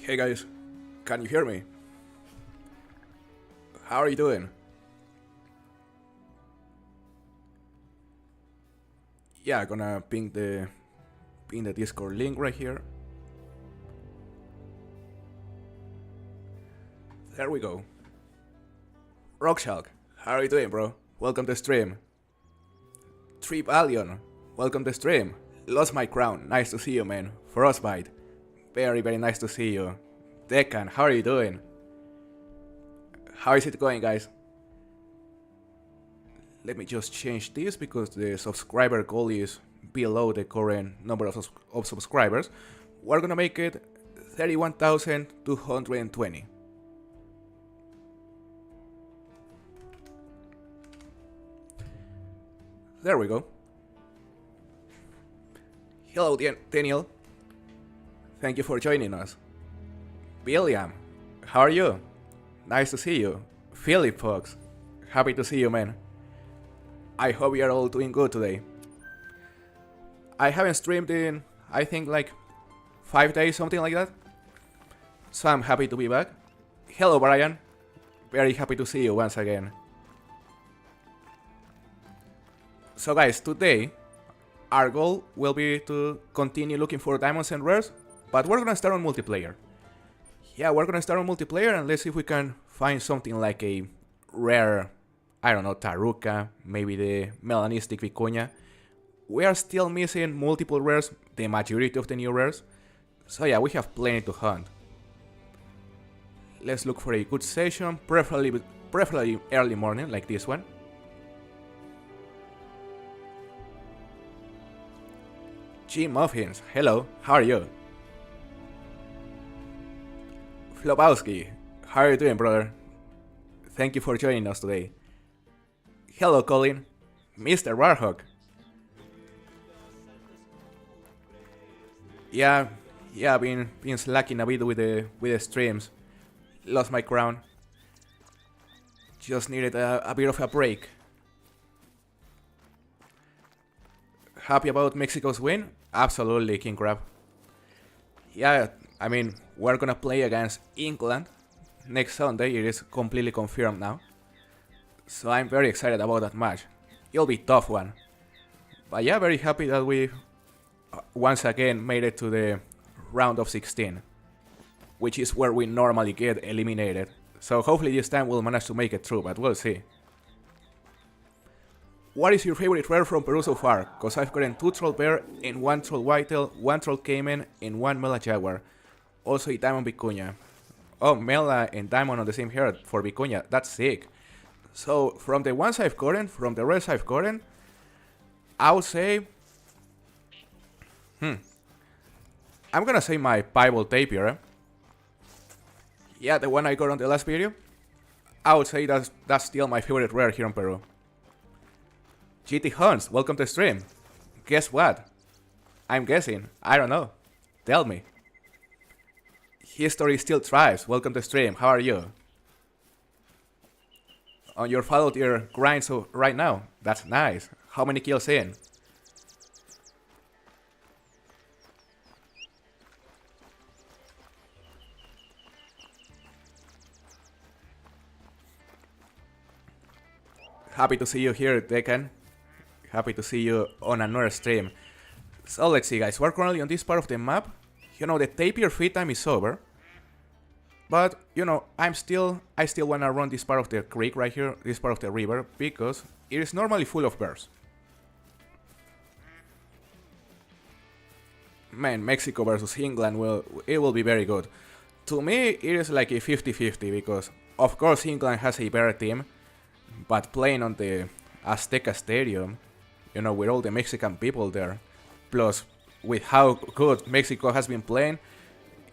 Hey guys, can you hear me? How are you doing? Yeah, I'm gonna ping the Discord link right here. There we go. Rockshalk, how are you doing, bro? Welcome to stream. Tripalion, welcome to stream. Lost my crown, nice to see you, man. Frostbite, very nice to see you. Decan, how are you doing? How is it going, guys? Let me just change this because the subscriber goal is below the current number of subscribers. We're gonna make it 31,220. There we go. Hello, Daniel. Thank you for joining us. William, how are you? Nice to see you. Philip Fox, happy to see you, man. I hope we are all doing good today. I haven't streamed in, I think, like 5 days, something like that. So I'm happy to be back. Hello, Brian. Very happy to see you once again. So guys, today our goal will be to continue looking for diamonds and rares, but we're gonna start on multiplayer. Yeah, we're gonna start on multiplayer and let's see if we can find something like a rare, I don't know, Taruka, maybe the melanistic vicuña. We are still missing multiple rares, the majority of the new rares. So yeah, we have plenty to hunt. Let's look for a good session, preferably early morning like this one. G Muffins, hello, how are you? Flobowski, how are you doing, brother? Thank you for joining us today. Hello, Colin. Mr. Warhawk. Yeah, been slacking a bit with the streams. Lost my crown. Just needed a bit of a break. Happy about Mexico's win? Absolutely, King Crab. Yeah, I mean, we're gonna play against England next Sunday. It is completely confirmed now. So I'm very excited about that match. It'll be a tough one. But yeah, very happy that we once again made it to the round of 16. Which is where we normally get eliminated. So hopefully this time we'll manage to make it through, but we'll see. What is your favorite rare from Peru so far? Cause I've gotten 2 Troll Bear and 1 Troll Whitetail, 1 Troll Cayman and 1 Mela Jaguar. Also a Diamond Vicuña. Oh, Mela and Diamond on the same herd for Vicuña, that's sick. So from the ones I've gotten, from the rares I've gotten, I would say... I'm gonna say my Bible Tapir. Yeah, the one I got on the last video. I would say that's still my favorite rare here in Peru. GT Hunts, welcome to the stream. Guess what? I'm guessing. I don't know. Tell me. History still thrives. Welcome to the stream. How are you? On your follow tier grind so right now. That's nice. How many kills in? Happy to see you here, Decan. Happy to see you on another stream. So let's see, guys, we're currently on this part of the map. You know, the tapir feed time is over. But, you know, I still wanna run this part of the creek right here, this part of the river, because it is normally full of bears. Man, Mexico versus England, it will be very good. To me, it is like a 50-50, because of course England has a better team, but playing on the Azteca Stadium, you know, with all the Mexican people there, plus with how good Mexico has been playing,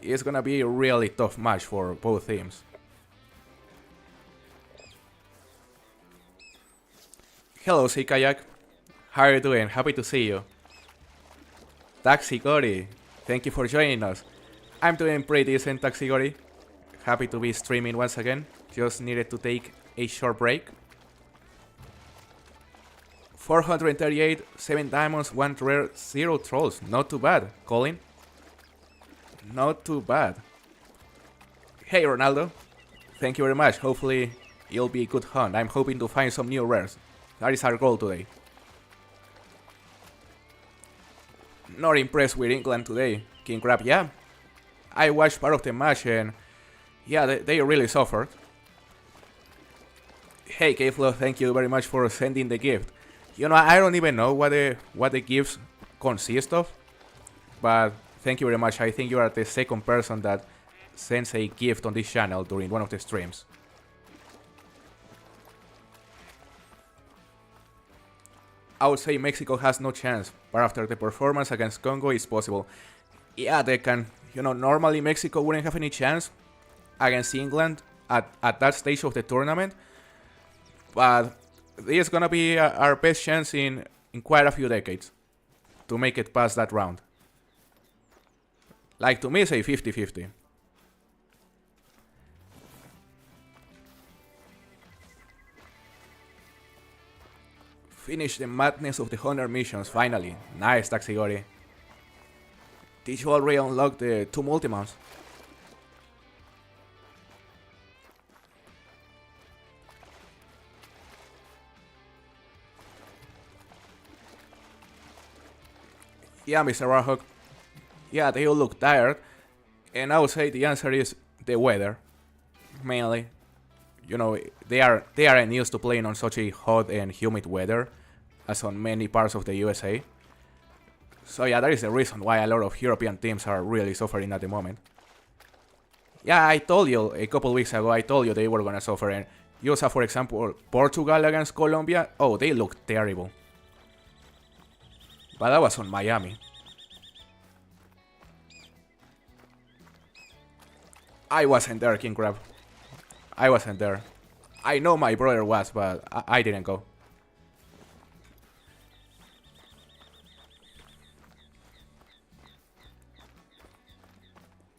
it's gonna be a really tough match for both teams. Hello, Kayak. How are you doing? Happy to see you. Taxigori, thank you for joining us. I'm doing pretty decent, Taxigori. Happy to be streaming once again. Just needed to take a short break. 438, 7 diamonds, 1 rare, 0 trolls. Not too bad, Colin. Not too bad. Hey Ronaldo, thank you very much. Hopefully it'll be a good hunt. I'm hoping to find some new rares. That is our goal today. Not impressed with England today, King Crab. Yeah, I watched part of the match and yeah, they really suffered. Hey K-Flow, thank you very much for sending the gift. You know, I don't even know what the gifts consist of, but thank you very much. I think you are the second person that sends a gift on this channel during one of the streams. I would say Mexico has no chance, but after the performance against Congo, it's possible. Yeah, they can. You know, normally Mexico wouldn't have any chance against England at that stage of the tournament, but this is gonna be our best chance in quite a few decades to make it past that round. Like, to me, it's a 50-50. Finish the madness of the Hunter missions, finally. Nice, Taxigori. Did you already unlock the 2 multi-mounts? Yeah, Mr. Warhawk. Yeah, they all look tired. And I would say the answer is the weather. Mainly. You know, they aren't used to playing on such a hot and humid weather as on many parts of the USA. So yeah, that is the reason why a lot of European teams are really suffering at the moment. Yeah, I told you a couple weeks ago, I told you they were gonna suffer. And you saw, for example, Portugal against Colombia. Oh, they looked terrible. But that was on Miami. I wasn't there, King Crab. I wasn't there. I know my brother was, but I didn't go.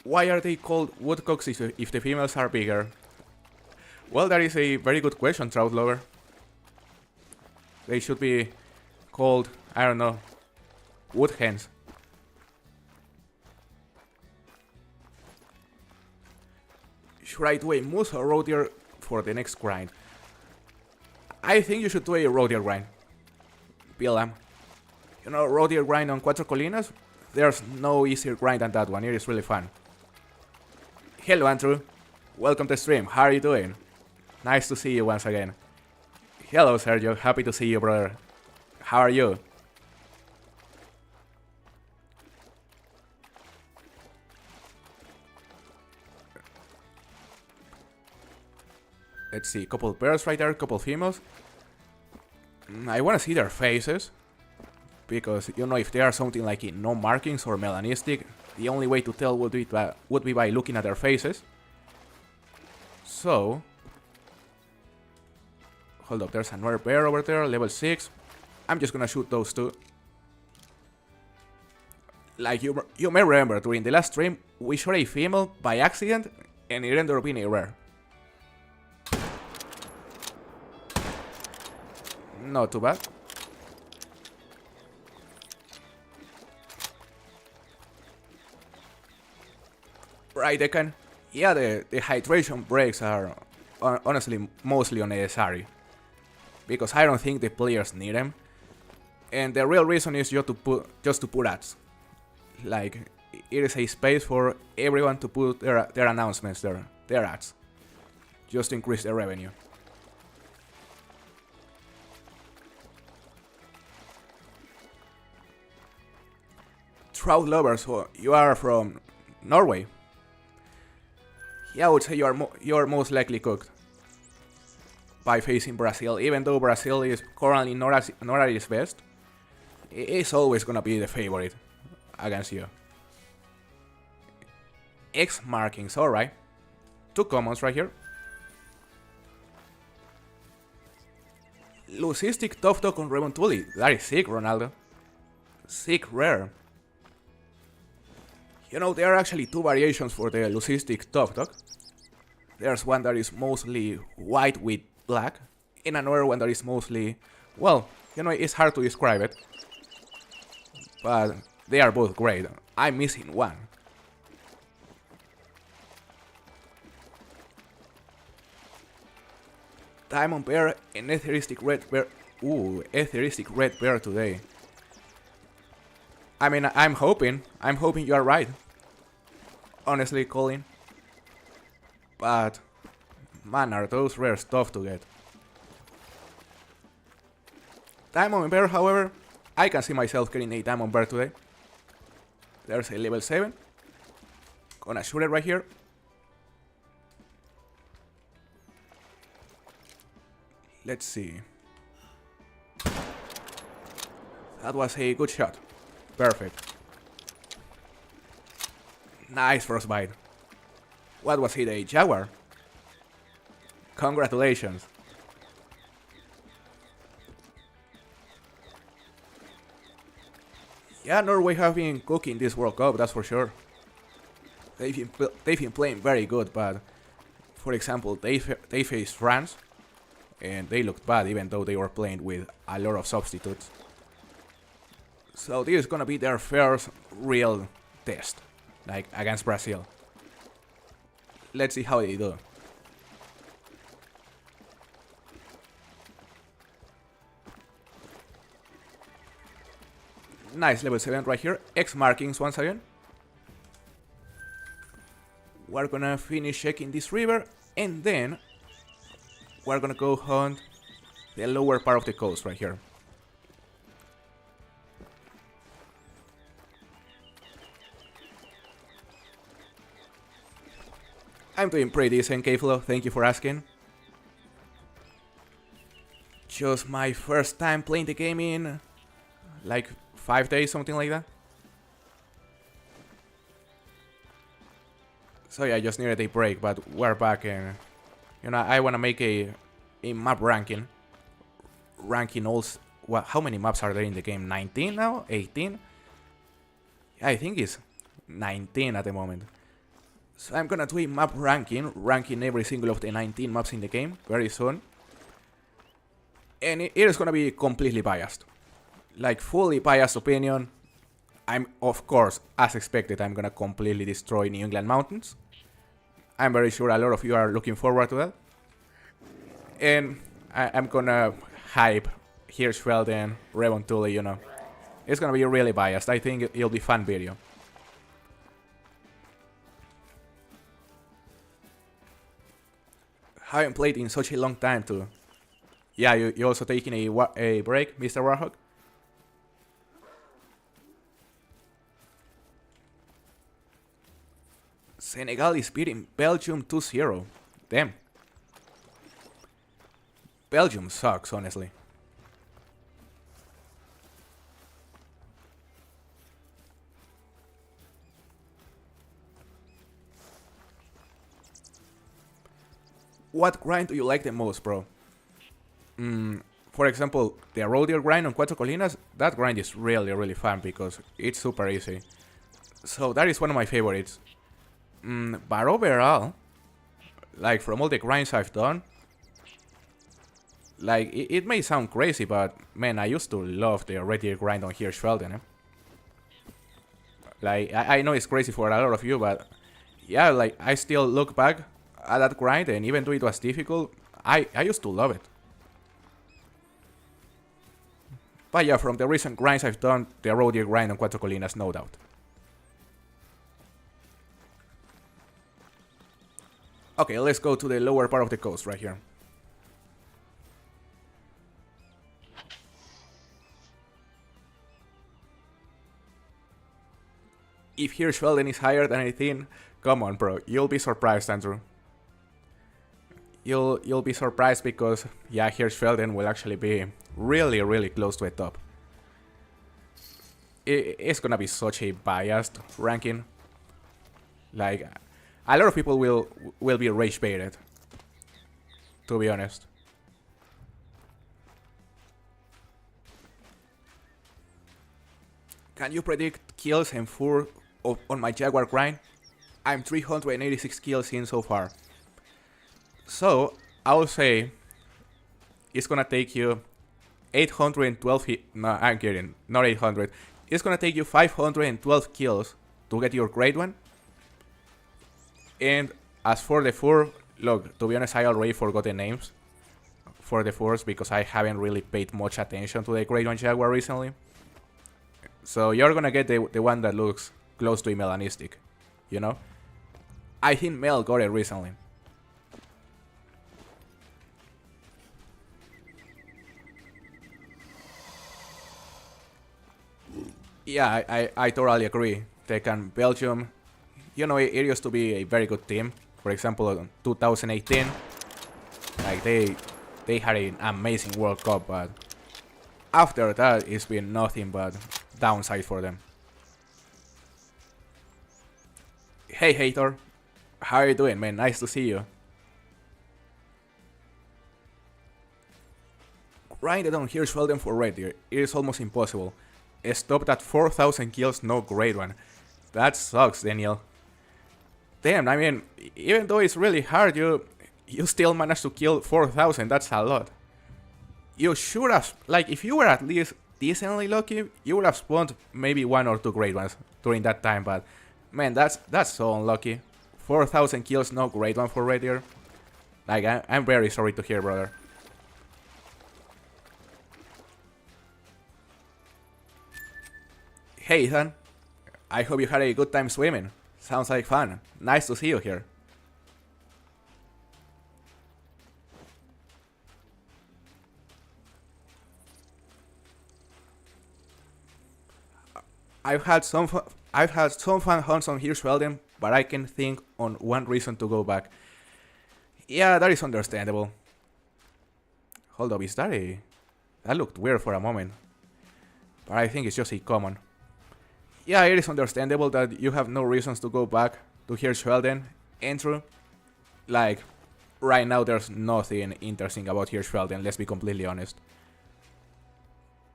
Why are they called woodcocks if the females are bigger? Well, that is a very good question, Trout Lover. They should be called, I don't know, wood hens. Should I do a moose or roe deer for the next grind? I think you should do a roe deer grind. BLM. You know, roe deer grind on Cuatro Colinas? There's no easier grind than that one. It is really fun. Hello, Andrew. Welcome to the stream. How are you doing? Nice to see you once again. Hello, Sergio. Happy to see you, brother. How are you? Let's see, couple pairs right there, couple females. I want to see their faces, because, you know, if they are something like in no markings or melanistic, the only way to tell would be by looking at their faces. So, hold up, there's another pair over there, level 6. I'm just gonna shoot those two. Like, you may remember, during the last stream, we shot a female by accident, and it ended up being a rare. Not too bad. Right, they can. Yeah, the hydration breaks are honestly mostly unnecessary, because I don't think the players need them, and the real reason is just to put ads. Like, it is a space for everyone to put their announcements, their ads, just to increase their revenue. Trout lovers, so you are from Norway. Yeah, I would say you are most likely cooked by facing Brazil. Even though Brazil is currently not at its best, it's always gonna be the favorite against you. X markings, alright. 2 commons right here. Leucistic Tough Dog on Remontuli. That is sick, Ronaldo. Sick rare. You know, there are actually 2 variations for the Leucistic Tough Dog. There's one that is mostly white with black, and another one that is mostly, well, you know, it's hard to describe it, but they are both great. I'm missing one. Diamond Bear and Etheristic Red Bear. Ooh, Etheristic Red Bear today. I mean, I'm hoping you are right. Honestly, Colin. But, man, are those rares tough to get. Diamond Bear, however, I can see myself getting a Diamond Bear today. There's a level 7. Gonna shoot it right here. Let's see. That was a good shot. Perfect. Nice frostbite. What was it, a jaguar? Congratulations. Yeah, Norway have been cooking this World Cup, that's for sure. They've been playing very good, but for example, they faced France, and they looked bad even though they were playing with a lot of substitutes. So this is gonna be their first real test, like against Brazil. Let's see how they do. Nice level 7 right here. X markings once again. We're gonna finish checking this river, and then we're gonna go hunt the lower part of the coast right here. I'm doing pretty decent, K-Flow, thank you for asking. Just my first time playing the game in like 5 days, something like that. So yeah, I just needed a break, but we're back, and you know, I wanna make a map ranking. Ranking all. What? How many maps are there in the game? 19 now? 18? I think it's 19 at the moment. So I'm gonna do a map ranking every single of the 19 maps in the game very soon. And it is gonna be completely biased. Like, fully biased opinion. I'm, of course, as expected, I'm gonna completely destroy New England Mountains. I'm very sure a lot of you are looking forward to that. And I'm gonna hype Hirschfelden, Revontuli, you know. It's gonna be really biased. I think it'll be a fun video. Haven't played in such a long time too. Yeah, you also taking a break, Mr. Warhawk? Senegal is beating Belgium 2-0. Damn. Belgium sucks, honestly. What grind do you like the most, bro? For example, the road deer grind on Cuatro Colinas, that grind is really fun because it's super easy. So that is one of my favorites. But overall, like from all the grinds I've done, like it may sound crazy, but man, I used to love the red deer grind on Hirschfelden. Like I know it's crazy for a lot of you, but yeah, like I still look back at that grind, and even though it was difficult, I used to love it. But yeah, from the recent grinds I've done, the road deer grind on Cuatro Colinas, no doubt. Okay, let's go to the lower part of the coast right here. If Hirschfelden is higher than 18, come on, bro, you'll be surprised, Andrew. You'll be surprised because, yeah, Hirschfelden will actually be really close to the top. It's gonna be such a biased ranking. Like, a lot of people will be rage baited, to be honest. Can you predict kills and fur on my Jaguar grind? I'm 386 kills in so far. So, I will say it's gonna take you 812 no, I'm kidding, not 800. It's gonna take you 512 kills to get your grade one. And as for the fur, look, to be honest, I already forgot the names for the force because I haven't really paid much attention to the Great One Jaguar recently. So you're gonna get the one that looks close to a melanistic, you know? I think Mel got it recently. Yeah, I totally agree. Tekken Belgium, you know, it used to be a very good team. For example, in 2018, like they had an amazing World Cup, but after that, it's been nothing but downside for them. Hey, Hater, how are you doing, man? Nice to see you. Grinded on Hirschfelden for red deer. It is almost impossible. Stopped at 4,000 kills, no Great One. That sucks, Daniel. Damn, I mean, even though it's really hard, you still managed to kill 4,000. That's a lot. You should have, like, if you were at least decently lucky, you would have spawned maybe 1 or 2 Great Ones during that time. But man, that's so unlucky. 4,000 kills, no Great One for red deer. Like, I'm very sorry to hear, brother. Hey Ethan, I hope you had a good time swimming. Sounds like fun. Nice to see you here. I've had some fun hunts on Hirschfelden, but I can think on one reason to go back. Yeah, that is understandable. Hold up, is that a... That looked weird for a moment. But I think it's just a common. Yeah, it is understandable that you have no reasons to go back to Hirschfelden. And true, like, right now there's nothing interesting about Hirschfelden, let's be completely honest.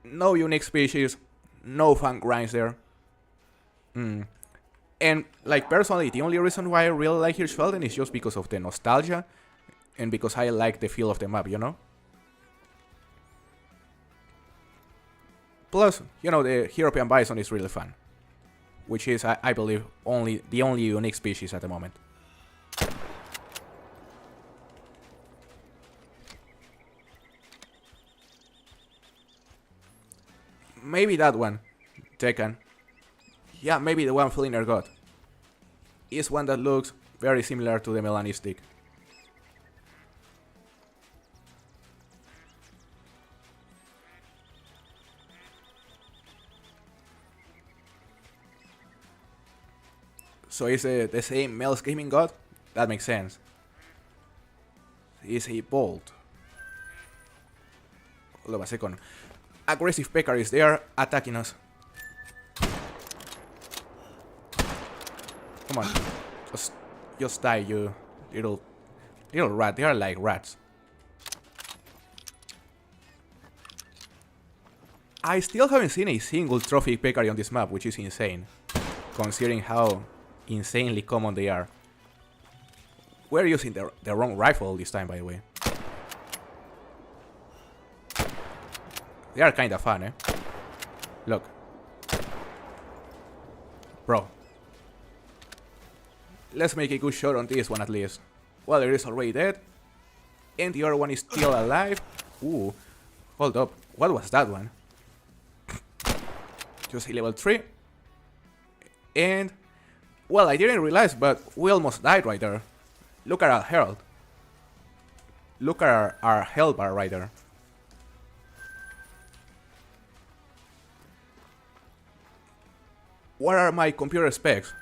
No unique species, no fun grinds there. And, like, personally, the only reason why I really like Hirschfelden is just because of the nostalgia and because I like the feel of the map, you know? Plus, you know, the European bison is really fun. Which is, I believe, the only unique species at the moment. Maybe that one, Tekken. Yeah, maybe the one Fliner got. Is one that looks very similar to the melanistic. So is the same Mel's Gaming God? That makes sense. Is he bold? Hold on a second. Aggressive peccaries, they are attacking us. Come on. Just die, you little rat. They are like rats. I still haven't seen a single trophy peccary on this map, which is insane. Considering how insanely common they are. We're using the wrong rifle this time, by the way. They are kinda fun, eh? Look. Bro. Let's make a good shot on this one at least. Well, it is already dead. And the other one is still alive. Ooh. Hold up. What was that one? Just a level 3. And... well, I didn't realize, but we almost died right there. Look at our herald. Look at our health bar right there. What are my computer specs?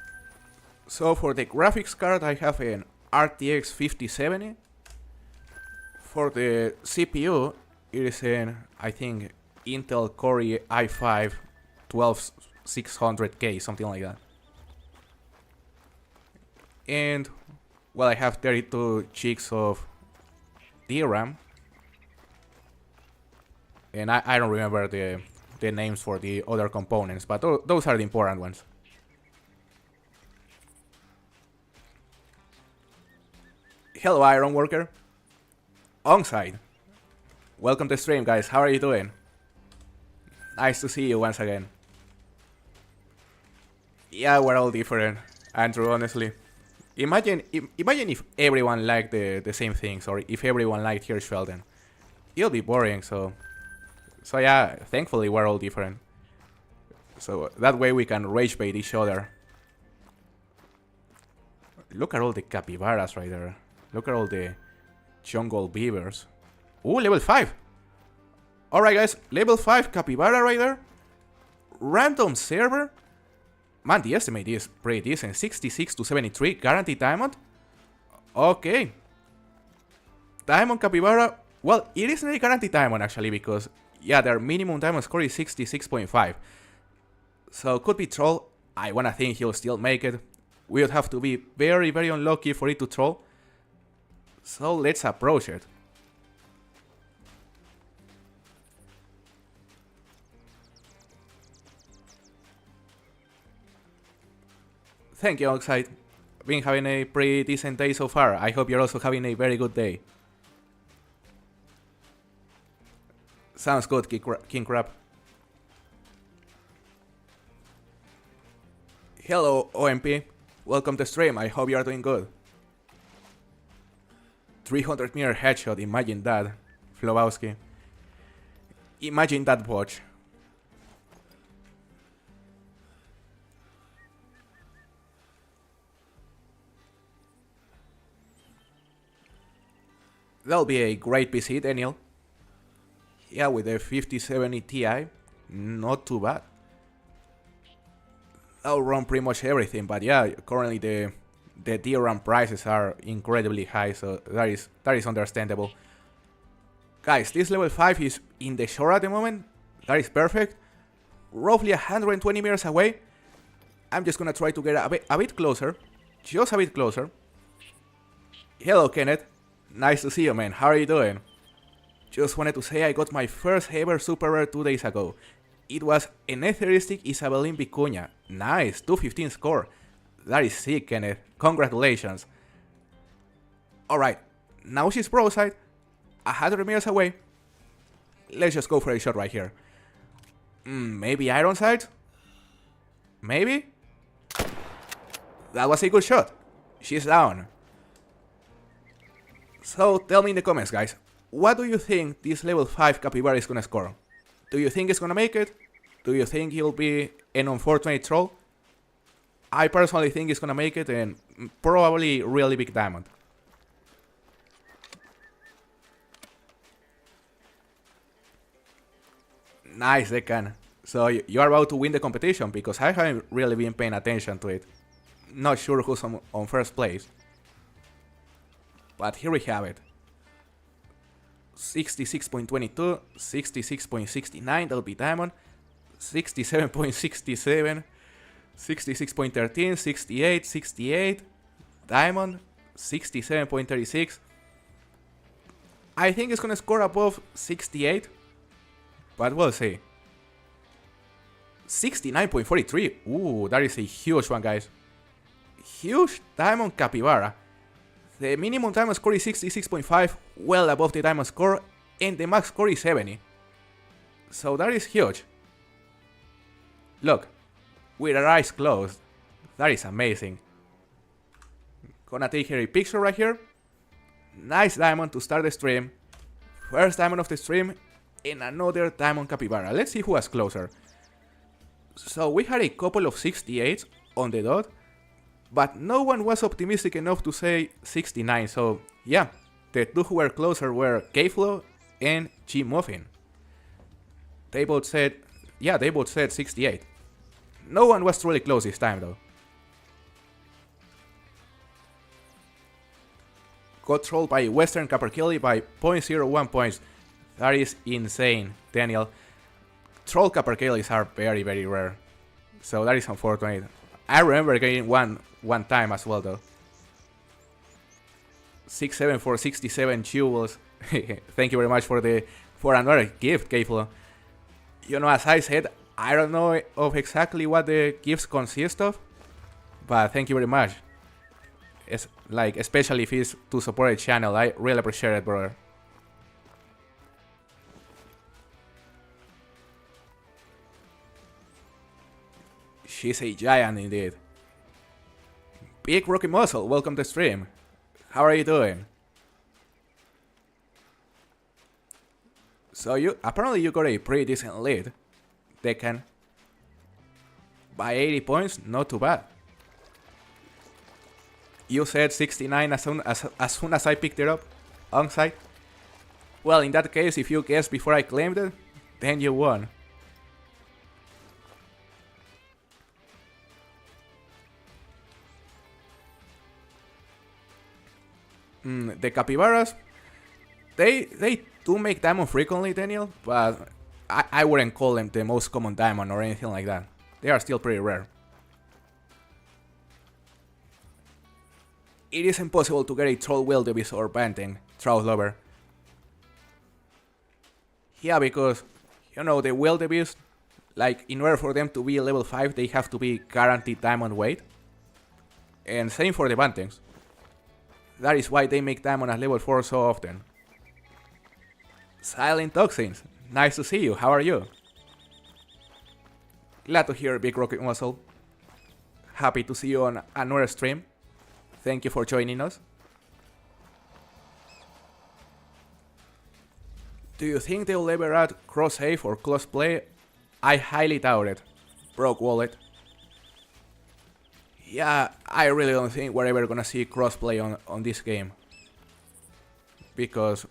So for the graphics card, I have an RTX 5070. For the CPU, it is an, I think, Intel Core i5 12600K, something like that. And, well, I have 32 gigs of DRAM. And I don't remember the names for the other components, but those are the important ones. Hello, Iron Worker. Onside. Welcome to the stream, guys. How are you doing? Nice to see you once again. Yeah, we're all different, Andrew, honestly. Imagine if everyone liked the same things, or if everyone liked Hirschfelden. it'll be boring. So yeah, thankfully we're all different. So that way we can rage bait each other. Look at all the capybaras right there. Look at all the jungle beavers. Ooh, level 5. Alright guys, level 5 capybara right there. Random server. Man, the estimate is pretty decent. 66 to 73, guaranteed diamond. Okay. Diamond capybara. Well, it isn't a guaranteed diamond actually, because yeah, their minimum diamond score is 66.5. So could be troll. I wanna think he'll still make it. We would have to be very, very unlucky for it to troll. So let's approach it. Thank you, Oxide. Been having a pretty decent day so far. I hope you're also having a very good day. Sounds good, King Crab. Hello, OMP. Welcome to stream. I hope you are doing good. 300-meter headshot. Imagine that, Flobowski. Imagine that watch. That'll be a great PC, Daniel. Yeah, with a 5070 Ti, not too bad. That'll run pretty much everything, but yeah, currently the DRAM prices are incredibly high, so that is understandable. Guys, this level 5 is in the shore at the moment. That is perfect. Roughly 120 meters away. I'm just gonna try to get a bit closer. Just a bit closer. Hello, Kenneth. Nice to see you, man. How are you doing? Just wanted to say I got my first ever super rare 2 days ago. It was an etheristic Isabelline Vicuña. Nice, 215 score. That is sick, Kenneth. Congratulations. Alright, now she's broadside, 100 meters away. Let's just go for a shot right here. Maybe iron sight? Maybe? That was a good shot. She's down. So tell me in the comments, guys, what do you think this level 5 capybara is gonna score? Do you think it's gonna make it? Do you think he'll be an unfortunate troll? I personally think he's gonna make it, and probably really big diamond. Nice, Decan. So you are about to win the competition, because I haven't really been paying attention to it. Not sure who's on first place. But here we have it. 66.22, 66.69, that'll be diamond. 67.67, 66.13, 68, 68, diamond, 67.36. I think it's gonna score above 68, but we'll see. 69.43, ooh, that is a huge one, guys. Huge diamond capybara. The minimum diamond score is 66.5, well above the diamond score, and the max score is 70. So that is huge. Look, with our eyes closed, that is amazing. Gonna take here a picture right here. Nice diamond to start the stream. First diamond of the stream, and another diamond capybara. Let's see who was closer. So we had a couple of 68s on the dot, but no one was optimistic enough to say 69, so yeah, the two who were closer were K-Flow and G-Muffin. They both said 68. No one was truly close this time though. Got trolled by Western Capercaillie by 0.01 points. That is insane, Daniel. Troll Capercaillies are very, very rare, so that is unfortunate. I remember getting one time as well though. 67 for 67 jewels. Thank you very much for another gift, K-Flow. You know, as I said, I don't know of exactly what the gifts consist of, but thank you very much. It's like, especially if it's to support the channel, I really appreciate it, brother. She's a giant indeed. Big Rocky Muscle, welcome to stream. How are you doing? So you apparently you got a pretty decent lead. Tekken. By 80 points, not too bad. You said 69 as soon as I picked it up on site. Well, in that case, if you guessed before I claimed it, then you won. The capybaras, they do make diamond frequently, Daniel, but I wouldn't call them the most common diamond or anything like that. They are still pretty rare. It is impossible to get a troll wildebeest or banting trout lover. Yeah, because, you know, the wildebeest, like, in order for them to be level 5, they have to be guaranteed diamond weight. And same for the bantings. That is why they make diamond at level 4 so often. Silent Toxins, nice to see you, how are you? Glad to hear, Big Rocket Muscle. Happy to see you on another stream. Thank you for joining us. Do you think they'll ever add cross-save or close-play? I highly doubt it. Broke wallet. Yeah, I really don't think we're ever gonna see crossplay on this game. Because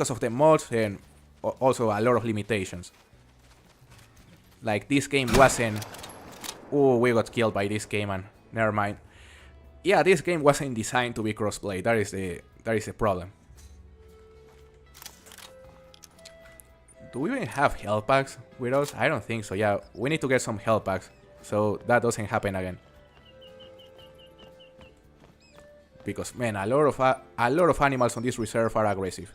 of the mods and also a lot of limitations. Like, this game wasn't... Oh, we got killed by this game, and never mind. Yeah, this game wasn't designed to be crossplay. That is the problem. Do we even have health packs with us? I don't think so. Yeah, we need to get some health packs so that doesn't happen again. Because, man, a lot of animals on this reserve are aggressive.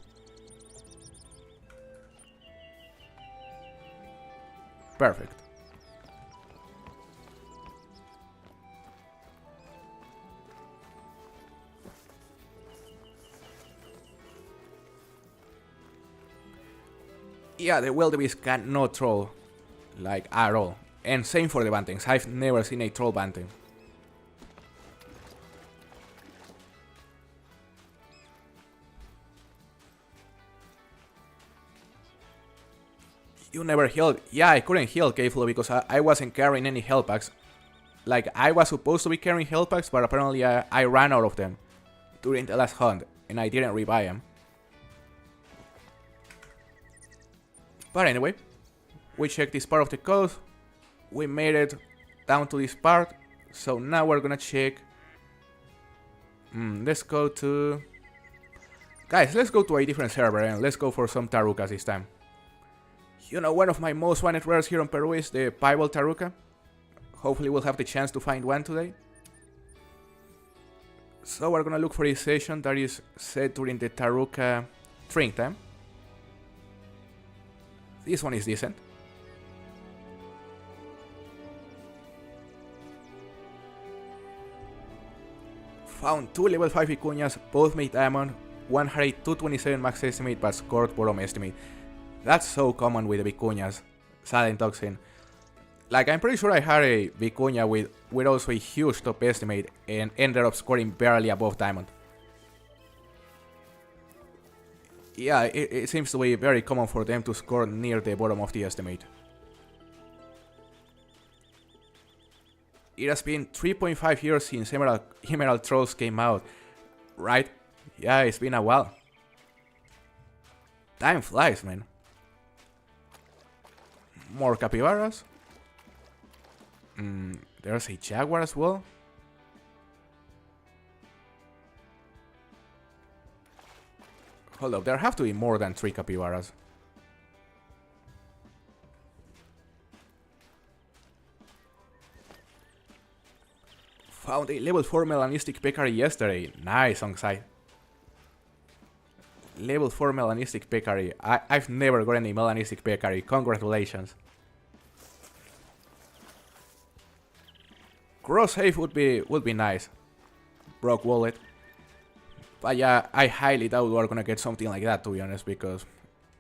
Perfect. Yeah, the wildebeest cannot troll, like, at all. And same for the bantings. I've never seen a troll banting. You never healed. Yeah, I couldn't heal K-Flow because I wasn't carrying any health packs. Like, I was supposed to be carrying health packs, but apparently I ran out of them during the last hunt, and I didn't rebuy them. But anyway, we checked this part of the code, we made it down to this part, so now we're gonna check... let's go to... Guys, let's go to a different server and let's go for some tarukas this time. You know, one of my most wanted rares here in Peru is the Piebald Taruka. Hopefully we'll have the chance to find one today. So we're gonna look for a session that is set during the Taruka drink time. This one is decent. Found 2 level 5 vicuñas, both made diamond, one had a 227 max estimate but scored bottom estimate. That's so common with the vicuñas, Silent Toxin. Like, I'm pretty sure I had a vicuña with also a huge top estimate and ended up scoring barely above diamond. Yeah, it seems to be very common for them to score near the bottom of the estimate. It has been 3.5 years since Emerald Trolls came out, right? Yeah, it's been a while. Time flies, man. More capybaras. There's a jaguar as well. Hold up, there have to be more than 3 capybaras. Found a level 4 melanistic peccary yesterday. Nice on site. Level 4 melanistic peccary. I've never gotten a melanistic peccary. Congratulations. Cross save would be nice. Broke wallet. But yeah, I highly doubt we're gonna get something like that, to be honest, because,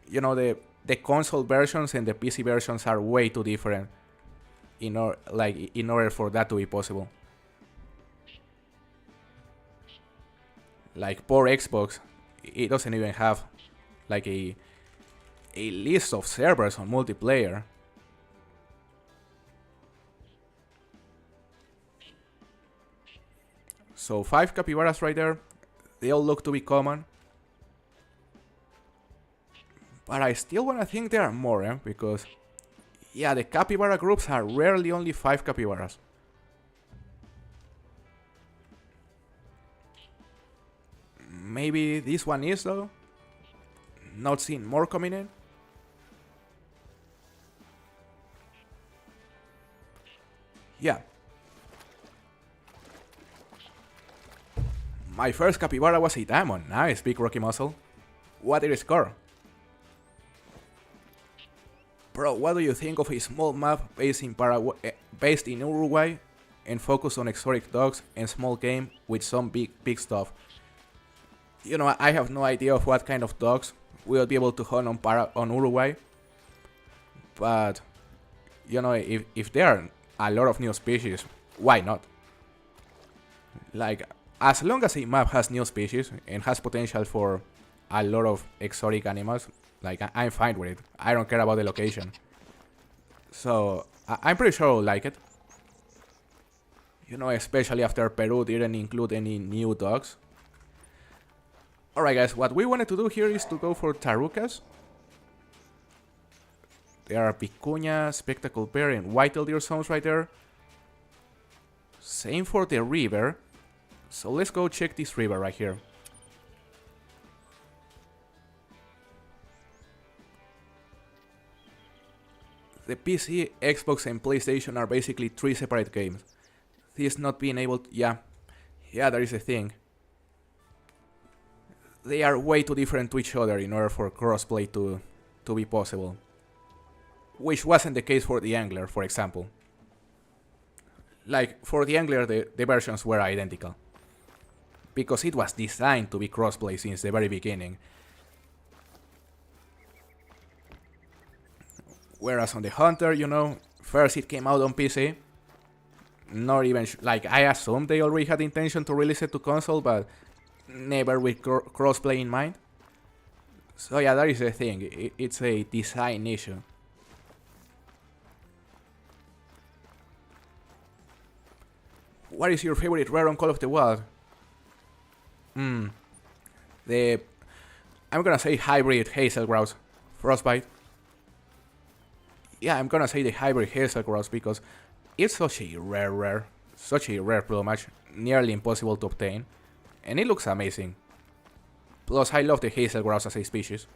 you know, the console versions and the PC versions are way too different in order for that to be possible. Like, poor Xbox, it doesn't even have like a a list of servers on multiplayer. So 5 capybaras right there. They all look to be common. But I still wanna think there are more, because yeah, the capybara groups are rarely only 5 capybaras. Maybe this one is though. Not seeing more coming in. Yeah. My first capybara was a diamond. Nice, big rocky muscle. What did it score? Bro, what do you think of a small map based in Uruguay and focused on exotic dogs and small game with some big stuff? You know, I have no idea of what kind of dogs we'll be able to hunt on Uruguay. But, you know, if there are a lot of new species, why not? Like, as long as a map has new species and has potential for a lot of exotic animals, like, I'm fine with it. I don't care about the location. So, I'm pretty sure I'll like it. You know, especially after Peru didn't include any new dogs. Alright guys, what we wanted to do here is to go for tarucas. There are picuña, spectacle bear, and white-tailed deer zones right there. Same for the river. So let's go check this river right here. The PC, Xbox, and PlayStation are basically 3 separate games. This not being able to... Yeah, there is a thing. They are way too different to each other in order for crossplay to be possible. Which wasn't the case for the Angler, for example. Like, for the Angler, the versions were identical. Because it was designed to be crossplay since the very beginning. Whereas on the Hunter, you know, first it came out on PC. Not even, like, I assumed they already had intention to release it to console, but never with crossplay in mind. So yeah, that is the thing. It's a design issue. What is your favorite rare on Call of the Wild? I'm gonna say hybrid hazel grouse. Frostbite. Yeah, I'm gonna say the hybrid hazel grouse because it's such a rare. Such a rare plumage. Nearly impossible to obtain. And it looks amazing. Plus, I love the hazel grouse as a species.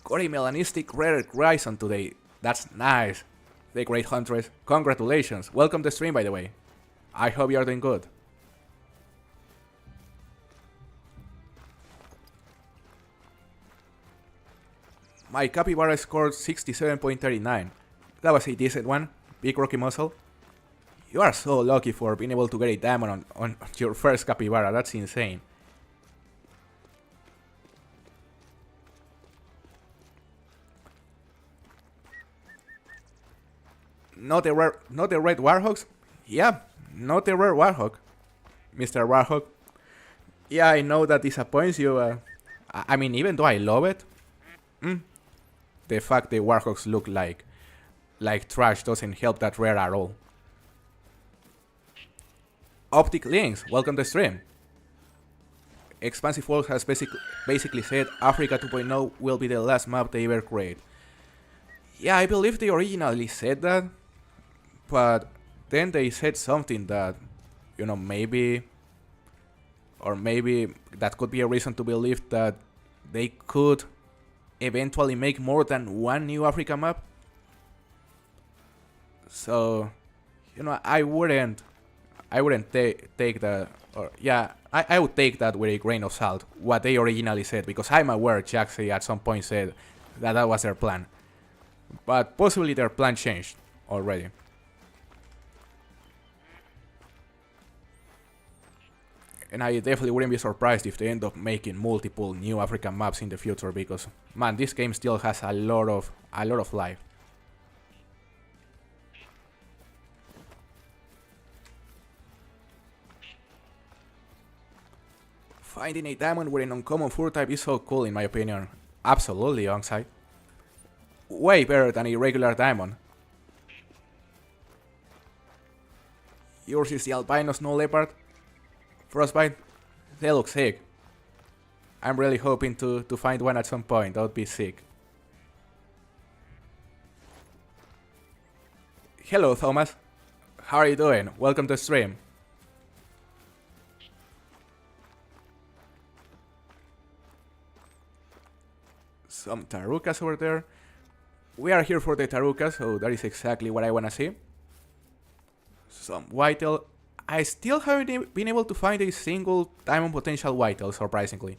Got a melanistic rare grison today. That's nice. The Great Huntress. Congratulations. Welcome to the stream, by the way. I hope you are doing good. My capybara scored 67.39. That was a decent one. Big rocky muscle. You are so lucky for being able to get a diamond on your first capybara. That's insane. Not the red warhogs? Yeah, not the rare warhog. Mr. Warhog. Yeah, I know that disappoints you. I mean, even though I love it, the fact the warhogs look like trash doesn't help that rare at all. Optic Links, welcome to the stream. Expansive World has basically said Africa 2.0 will be the last map they ever create. Yeah, I believe they originally said that, but then they said something that, you know, maybe that could be a reason to believe that they could eventually make more than one new Africa map. So, you know, I wouldn't take that, or yeah, I would take that with a grain of salt, what they originally said, because I'm aware Jaxi at some point said that was their plan. But possibly their plan changed already. And I definitely wouldn't be surprised if they end up making multiple new African maps in the future, because man, this game still has a lot of life. Finding a diamond with an uncommon fur type is so cool in my opinion. Absolutely, Onside. Way better than a regular diamond. Yours is the albino snow leopard. Frostbite. They look sick. I'm really hoping to find one at some point. That would be sick. Hello, Thomas. How are you doing? Welcome to the stream. Some tarukas over there. We are here for the tarukas, so that is exactly what I wanna see. Some whitetail. I still haven't been able to find a single diamond potential whitetail, surprisingly.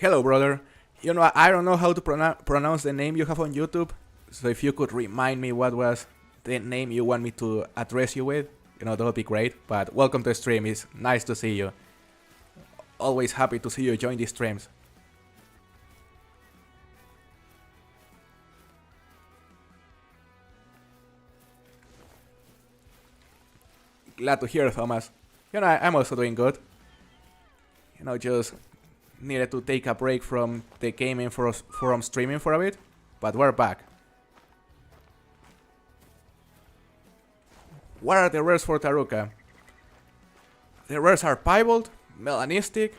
Hello, brother. You know, I don't know how to pronounce the name you have on YouTube, so if you could remind me what was the name you want me to address you with, you know, that would be great. But welcome to the stream. It's nice to see you. Always happy to see you join these streams. Glad to hear, Thomas. You know, I'm also doing good. You know, just needed to take a break from the gaming from streaming for a bit, but we're back. What are the rares for Taruka? The rares are piebald, melanistic,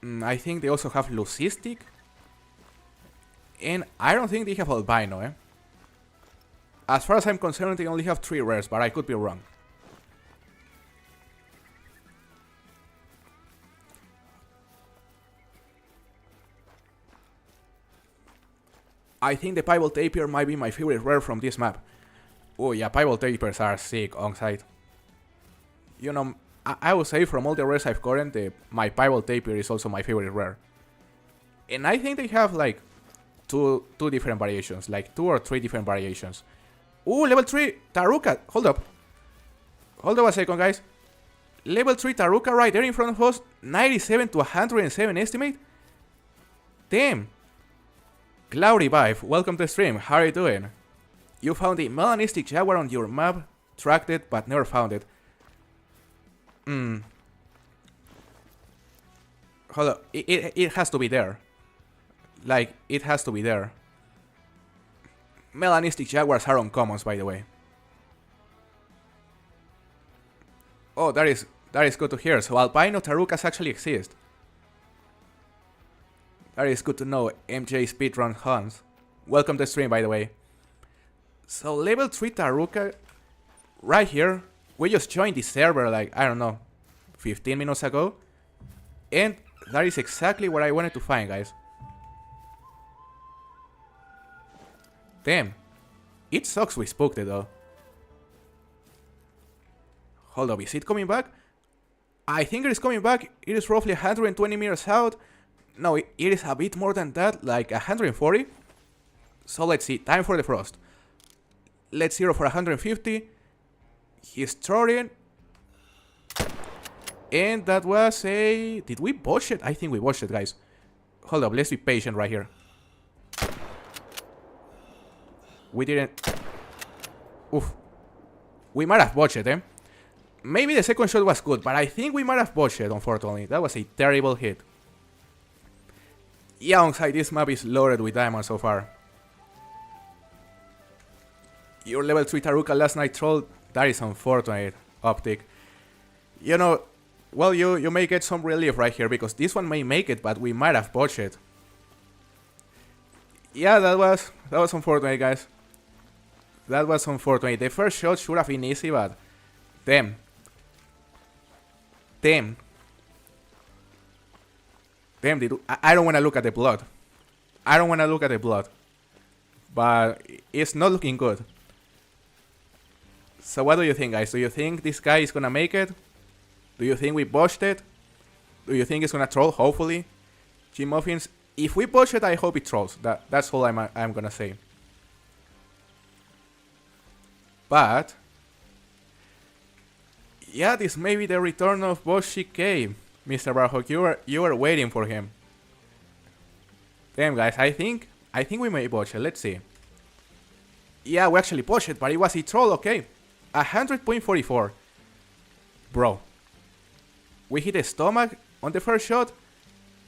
I think they also have leucistic, and I don't think they have albino, eh? As far as I'm concerned, they only have 3 rares, but I could be wrong. I think the piebald tapir might be my favorite rare from this map. Oh yeah, piebald tapirs are sick on site. You know, I would say from all the rares I've gotten, my piebald tapir is also my favorite rare. And I think they have like two different variations, like 2 or 3 different variations. Ooh, level 3 Taruka. Hold up a second, guys. Level 3 Taruka right there in front of us. 97 to 107 estimate. Damn. Cloudy Vibe, welcome to the stream. How are you doing? You found a melanistic jaguar on your map, tracked it, but never found it. Hold up. It has to be there. Like, it has to be there. Melanistic jaguars are uncommons, by the way. Oh, that is good to hear. So albino tarukas actually exist. That is good to know, MJ Speedrun Hans. Welcome to the stream, by the way. So level 3 Taruka, right here. We just joined the server like, I don't know, 15 minutes ago. And that is exactly what I wanted to find, guys. Damn. It sucks we spooked it though. Hold up, is it coming back? I think it is coming back. It is roughly 120 meters out. No, it is a bit more than that, like 140. So let's see, time for the frost. Let's zero for 150. He's throwing. And that was a... Did we botch it? I think we botched it, guys. Hold up, let's be patient right here. We didn't... Oof. We might have botched it, eh? Maybe the second shot was good, but I think we might have botched it, unfortunately. That was a terrible hit. Yeah, on site, this map is loaded with diamonds so far. Your level 3 Taruka last night troll, that is unfortunate, Optic. You know, well, you may get some relief right here, because this one may make it, but we might have botched it. Yeah, that was unfortunate, guys. That was unfortunate. The first shot should have been easy, but... Damn. Damn, dude. I don't want to look at the blood. I don't want to look at the blood. But it's not looking good. So what do you think, guys? Do you think this guy is gonna make it? Do you think we botched it? Do you think it's gonna troll? Hopefully. G-Muffins. If we push it, I hope it trolls. That's all I'm gonna say. But yeah, this may be the return of Boshi K. Mr. Barhawk, you were waiting for him. Damn guys, I think we may push it. Let's see. Yeah, we actually pushed it, but it was a troll, okay. 100.44. Bro. We hit the stomach on the first shot,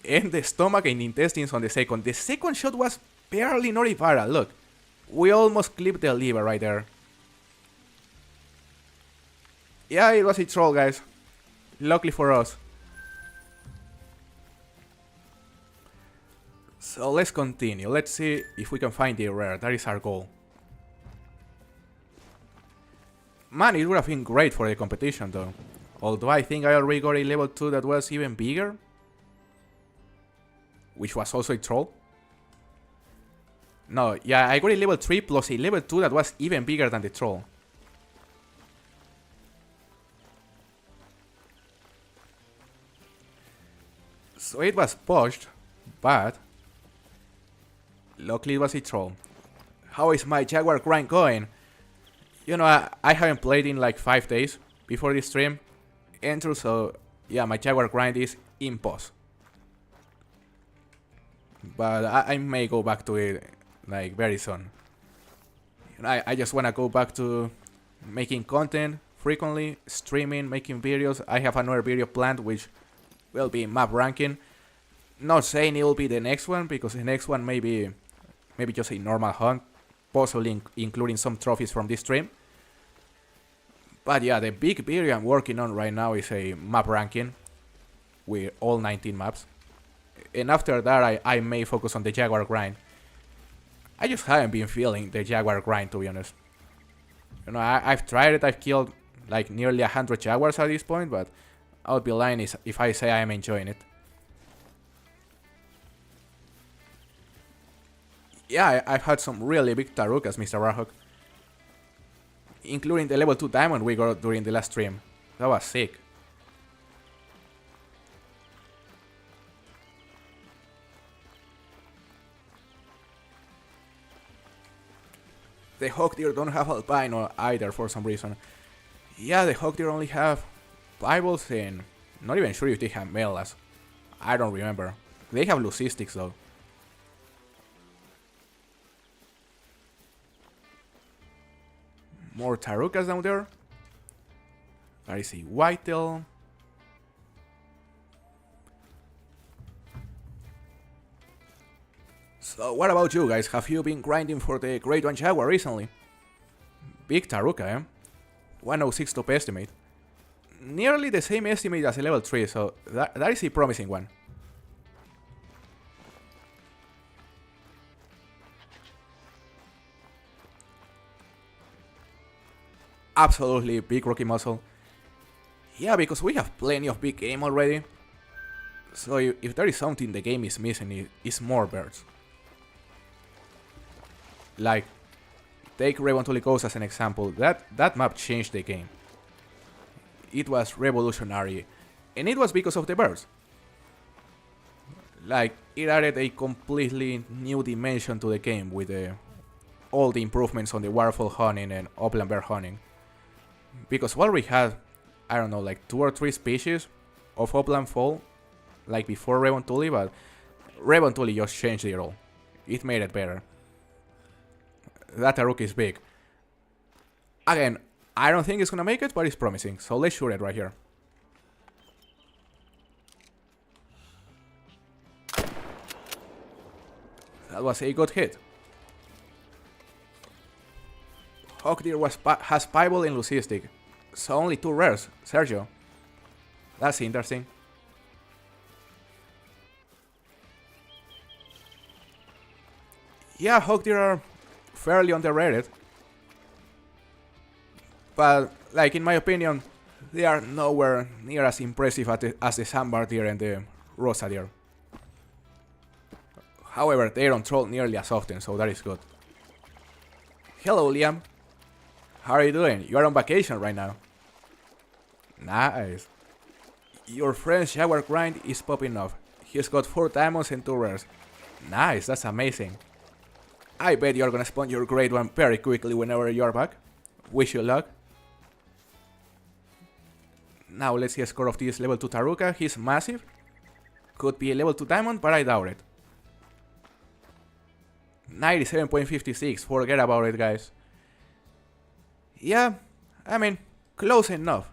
and the stomach and intestines on the second. The second shot was barely not viral. Look, we almost clipped the liver right there. Yeah, it was a troll, guys. Luckily for us. So let's continue. Let's see if we can find the rare. That is our goal. Man, it would have been great for the competition though. Although I think I already got a level 2 that was even bigger. Which was also a troll. No, yeah, I got a level 3 plus a level 2 that was even bigger than the troll. So it was pushed, but luckily it was a troll. How is my Jaguar grind going? You know, I haven't played in like 5 days before this stream. Enter, so yeah, my Jaguar grind is in pause. But I may go back to it like very soon. You know, I just wanna go back to making content frequently, streaming, making videos. I have another video planned which will be map ranking. Not saying it will be the next one, because the next one may be maybe just a normal hunt, possibly including some trophies from this stream. But yeah, the big video I'm working on right now is a map ranking with all 19 maps. And after that, I may focus on the Jaguar grind. I just haven't been feeling the Jaguar grind, to be honest. You know, I've tried it, I've killed like nearly 100 Jaguars at this point, but I would be lying if I say I'm enjoying it. Yeah, I've had some really big tarukas, Mr. Barhawk. Including the level 2 diamond we got during the last stream. That was sick. The hawk deer don't have albino either for some reason. Yeah, the hawk deer only have Bibles and not even sure if they have melas. I don't remember. They have leucistics though. More tarukas down there. There is a whitetail. So what about you guys? Have you been grinding for the Great One Jaguar recently? Big taruka, eh? 106 top estimate. Nearly the same estimate as a level 3, so that is a promising one. Absolutely big rookie muscle. Yeah, because we have plenty of big game already. So if there is something the game is missing, it's more birds. Like, take Raven Coast as an example. That map changed the game. It was revolutionary. And it was because of the birds. Like, it added a completely new dimension to the game with all the improvements on the waterfowl hunting and upland bear hunting. Because while we had, I don't know, like 2 or 3 species of upland fowl, like before Raven Tully, but Raven Tully just changed it all. It made it better. That Taruk is big. Again, I don't think it's gonna make it, but it's promising. So let's shoot it right here. That was a good hit. Hawk deer has Bible and Leucistic. So only 2 rares, Sergio. That's interesting. Yeah, hawk deer are fairly underrated. But, like, in my opinion, they are nowhere near as impressive as the sambar deer and the rosa deer. However, they don't troll nearly as often, so that is good. Hello, Liam. How are you doing? You are on vacation right now. Nice. Your friend's Jaguar grind is popping off. He's got 4 diamonds and 2 rares. Nice, that's amazing. I bet you're gonna spawn your great one very quickly whenever you're back. Wish you luck. Now let's see a score of this level 2 Taruka. He's massive. Could be a level 2 diamond, but I doubt it. 97.56, forget about it, guys. Yeah, I mean, close enough.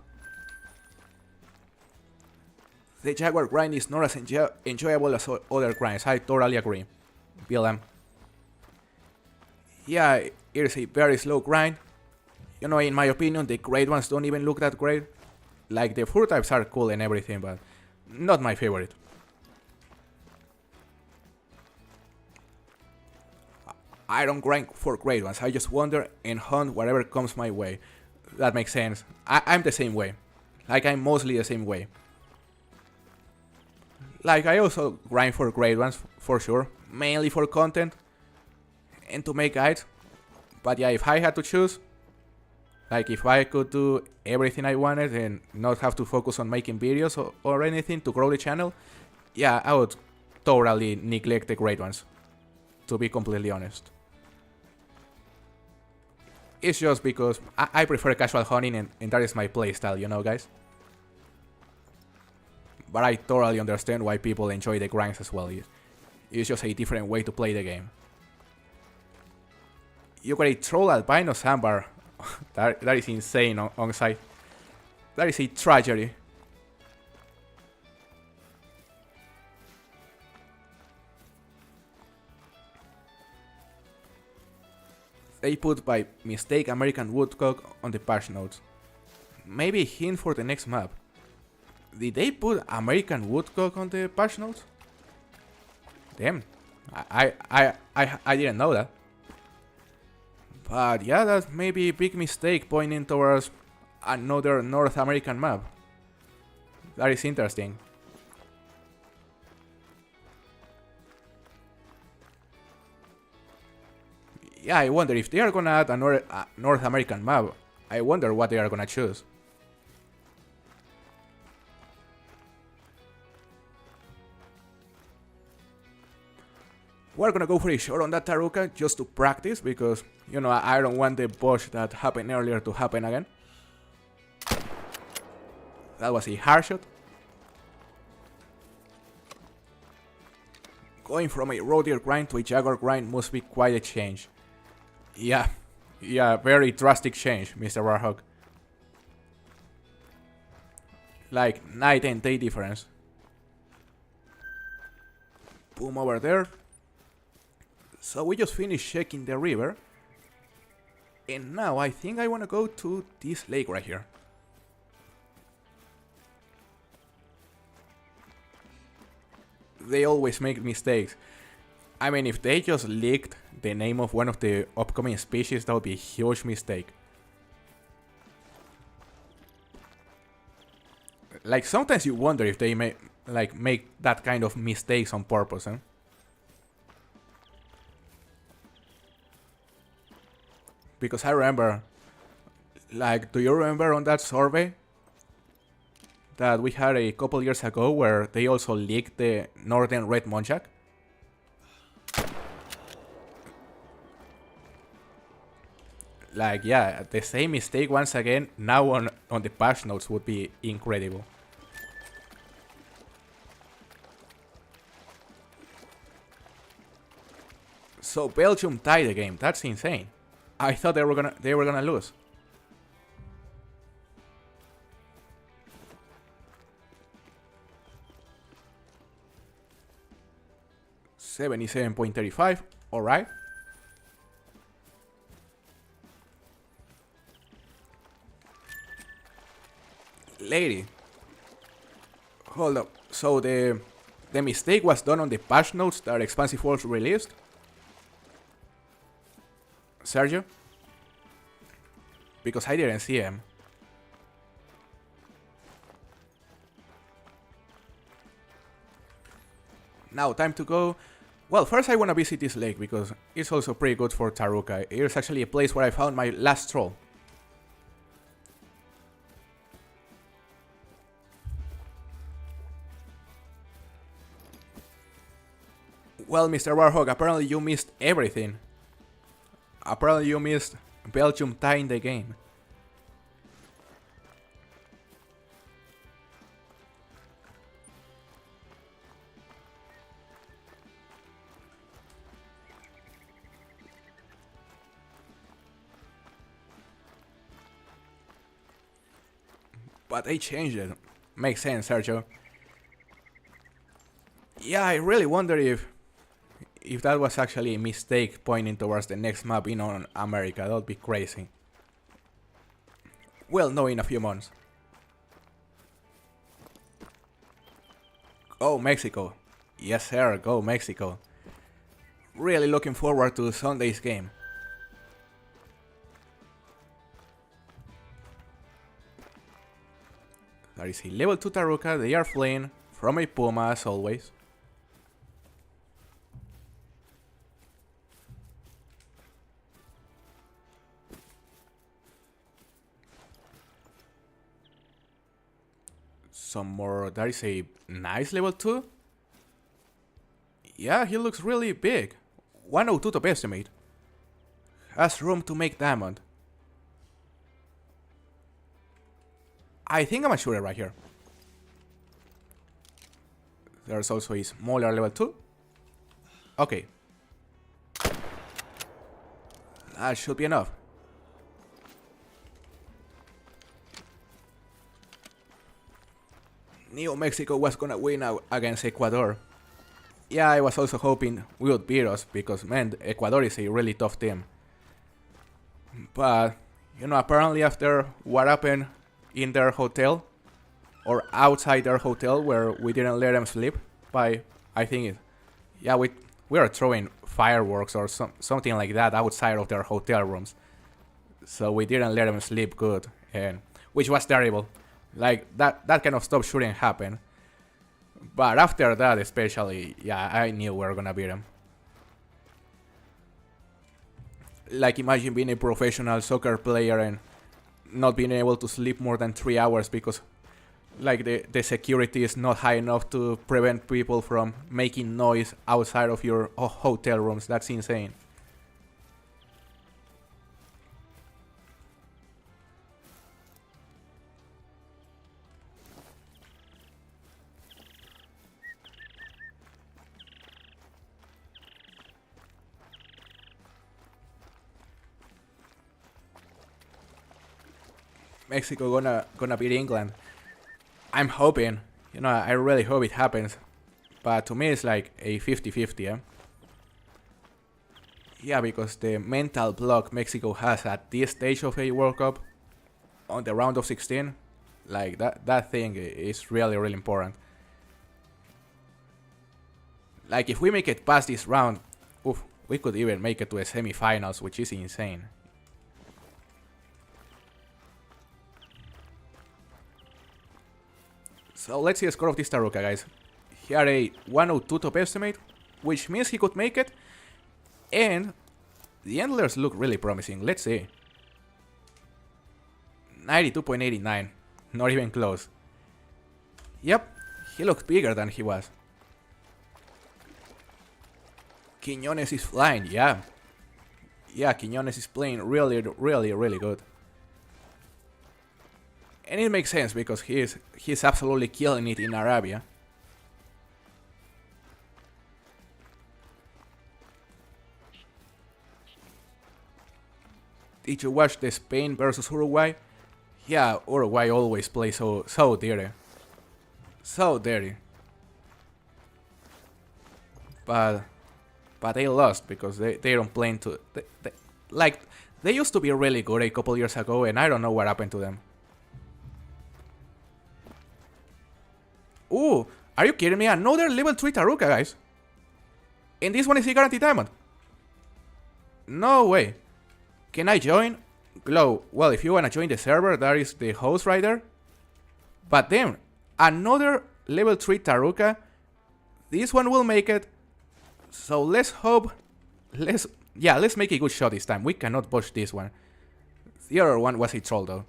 The Jaguar grind is not as enjoyable as other grinds, I totally agree. BLM. Yeah, it is a very slow grind. You know, in my opinion, the great ones don't even look that great. Like, the fur types are cool and everything, but not my favorite. I don't grind for great ones, I just wander and hunt whatever comes my way. That makes sense. I'm the same way. Like, I'm mostly the same way. Like, I also grind for great ones, for sure. Mainly for content. And to make guides. But yeah, if I had to choose, like if I could do everything I wanted and not have to focus on making videos or anything to grow the channel, yeah, I would totally neglect the great ones. To be completely honest. It's just because I prefer casual hunting and that is my playstyle, you know, guys? But I totally understand why people enjoy the grinds as well. It's just a different way to play the game. You got a troll albino sandbar. that is insane on site. That is a tragedy. They put by mistake American Woodcock on the patch notes. Maybe a hint for the next map. Did they put American Woodcock on the patch notes? Damn, I didn't know that. But yeah, that's maybe a big mistake pointing towards another North American map. That is interesting. Yeah, I wonder if they are gonna add another North American map. I wonder what they are gonna choose. We're gonna go for a shot on that Taruka just to practice because, you know, I don't want the bush that happened earlier to happen again. That was a hard shot. Going from a roe deer grind to a jaguar grind must be quite a change. Yeah, very drastic change, Mr. Warhawk. Like night and day difference. Boom over there. So we just finished checking the river. And now I think I want to go to this lake right here. They always make mistakes. I mean, if they just leaked the name of one of the upcoming species, that would be a huge mistake. Like, sometimes you wonder if they make that kind of mistakes on purpose, huh? Because I remember, like, do you remember on that survey that we had a couple years ago where they also leaked the northern red muntjac? Like, yeah, the same mistake once again now on the patch notes would be incredible. So Belgium tied the game. That's insane. I thought they were gonna lose. $77.35. All right. Lady, hold up. So the mistake was done on the patch notes that Expansive Worlds released? Sergio? Because I didn't see him. Now, time to go. Well, first I want to visit this lake because it's also pretty good for Taruka. It's actually a place where I found my last troll. Well, Mr. Warhawk, apparently you missed everything. Apparently you missed Belgium tying the game. But they changed it. Makes sense, Sergio. Yeah, I really wonder if that was actually a mistake pointing towards the next map in on America. That would be crazy. We'll know in a few months. Go Mexico. Yes sir, go Mexico. Really looking forward to Sunday's game. There is a level 2 Taruka, they are fleeing from a Puma as always. Some more, there is a nice level 2. Yeah, he looks really big. 102 top estimate. Has room to make diamond. I think I'm a shooter right here. There's also a smaller level 2. Okay. That should be enough. New Mexico was gonna win out against Ecuador. Yeah, I was also hoping we would beat us because, man, Ecuador is a really tough team. But, you know, apparently after what happened in their hotel, or outside their hotel where we didn't let them sleep by, I think it, yeah, we were throwing fireworks or something like that outside of their hotel rooms. So we didn't let them sleep good, and which was terrible. Like, that kind of stuff shouldn't happen. But after that especially, yeah, I knew we were gonna beat them. Like, imagine being a professional soccer player and not being able to sleep more than 3 hours because, like, the security is not high enough to prevent people from making noise outside of your hotel rooms. That's insane. Mexico gonna beat England. I'm hoping, you know, I really hope it happens. But to me it's like a 50-50, eh? Yeah, because the mental block Mexico has at this stage of a World Cup, on the round of 16, like that thing is really, really important. Like, if we make it past this round, oof, we could even make it to a semi-finals, which is insane. So let's see the score of this Taruka, guys. He had a 102 top estimate, which means he could make it. And the antlers look really promising. Let's see. 92.89. Not even close. Yep, he looked bigger than he was. Quiñones is flying, yeah. Yeah, Quiñones is playing really, really, really good. And it makes sense because he's absolutely killing it in Arabia. Did you watch the Spain versus Uruguay? Yeah, Uruguay always plays so dirty. So dirty. But they lost because they don't play into... Like, they used to be really good a couple years ago and I don't know what happened to them. Ooh, are you kidding me? Another level 3 Taruka, guys. And this one is a guaranteed diamond. No way. Can I join? Glow. Well, if you wanna join the server, there is the host right there. But then, another level 3 Taruka. This one will make it. So let's hope. Let's make a good shot this time. We cannot push this one. The other one was a troll though.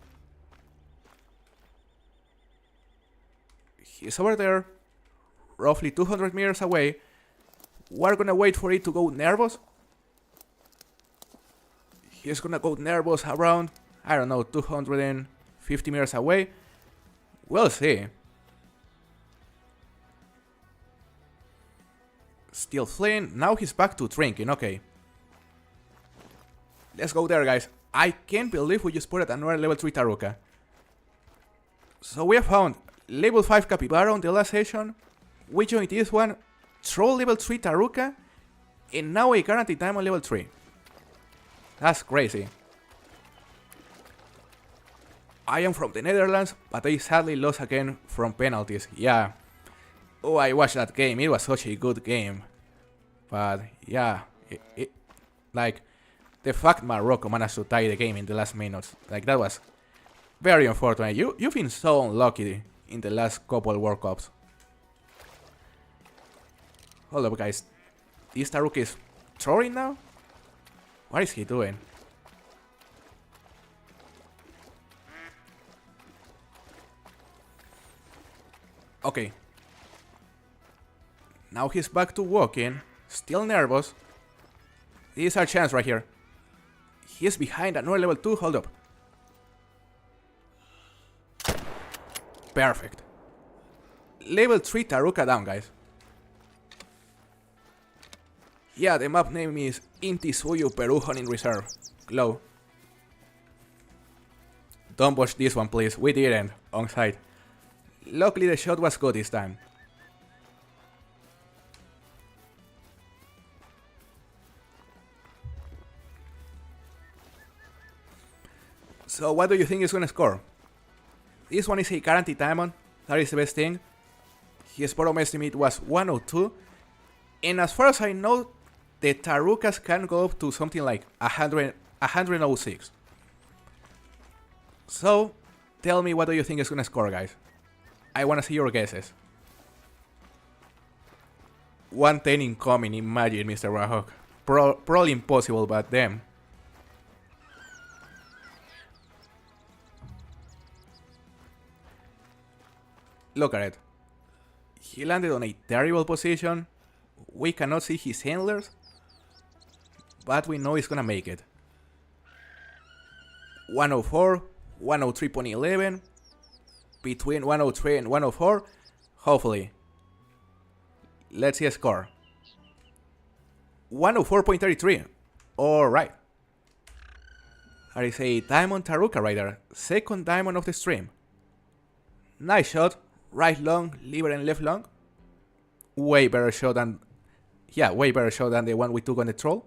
He's over there, roughly 200 meters away. We're gonna wait for it to go nervous. He's gonna go nervous around, I don't know, 250 meters away. We'll see. Still fleeing. Now he's back to drinking. Okay. Let's go there, guys. I can't believe we just spotted another level 3 Taruka. So we have found level 5 Capybara on the last session. We joined this one. Troll level 3 Taruka. And now a guaranteed time on level 3. That's crazy. I am from the Netherlands, but I sadly lost again from penalties. Yeah. Oh, I watched that game. It was such a good game. But yeah, like the fact Morocco managed to tie the game in the last minutes, like that was very unfortunate. You've been so unlucky in the last couple World Cups. Hold up, guys. This Taruka is throwing now? What is he doing? Okay. Now he's back to walking, still nervous. This is our chance right here. He's behind another level 2, hold up. Perfect. Level 3 Taruka down, guys. Yeah, the map name is Intisuyu Peru Hunting Reserve. Glow. Don't watch this one, please. We didn't. On site. Luckily the shot was good this time. So what do you think is gonna score? This one is a guaranteed diamond. That is the best thing. His bottom estimate was 102. And as far as I know, the Tarukas can go up to something like 106. So, tell me what do you think is gonna score, guys. I wanna see your guesses. 110 incoming, imagine, Mr. Rahok. Probably impossible, but damn. Look at it. He landed on a terrible position. We cannot see his handlers, but we know he's gonna make it. 104, 103.11, between 103 and 104, hopefully. Let's see a score. 104.33. Alright. That is a diamond Taruka right there. Second diamond of the stream. Nice shot. Right long, liver and left long. Way better shot than... Yeah, way better shot than the one we took on the troll.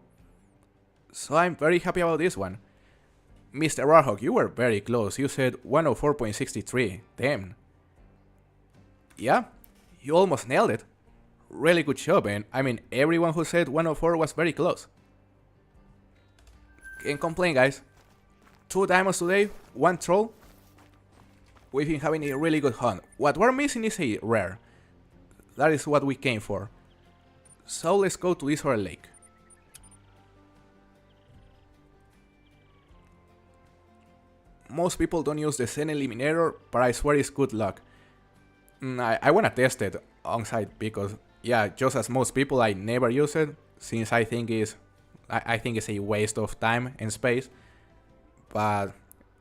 So I'm very happy about this one. Mr. Warhawk, you were very close. You said 104.63. Damn. Yeah, you almost nailed it. Really good job, man. I mean, everyone who said 104 was very close. Can't complain, guys. 2 diamonds today, 1 troll. We've been having a really good hunt. What we're missing is a rare. That is what we came for. So let's go to this other lake. Most people don't use the Zen Eliminator, but I swear it's good luck. I wanna test it on site because, yeah, just as most people, I never use it since I think it's a waste of time and space. But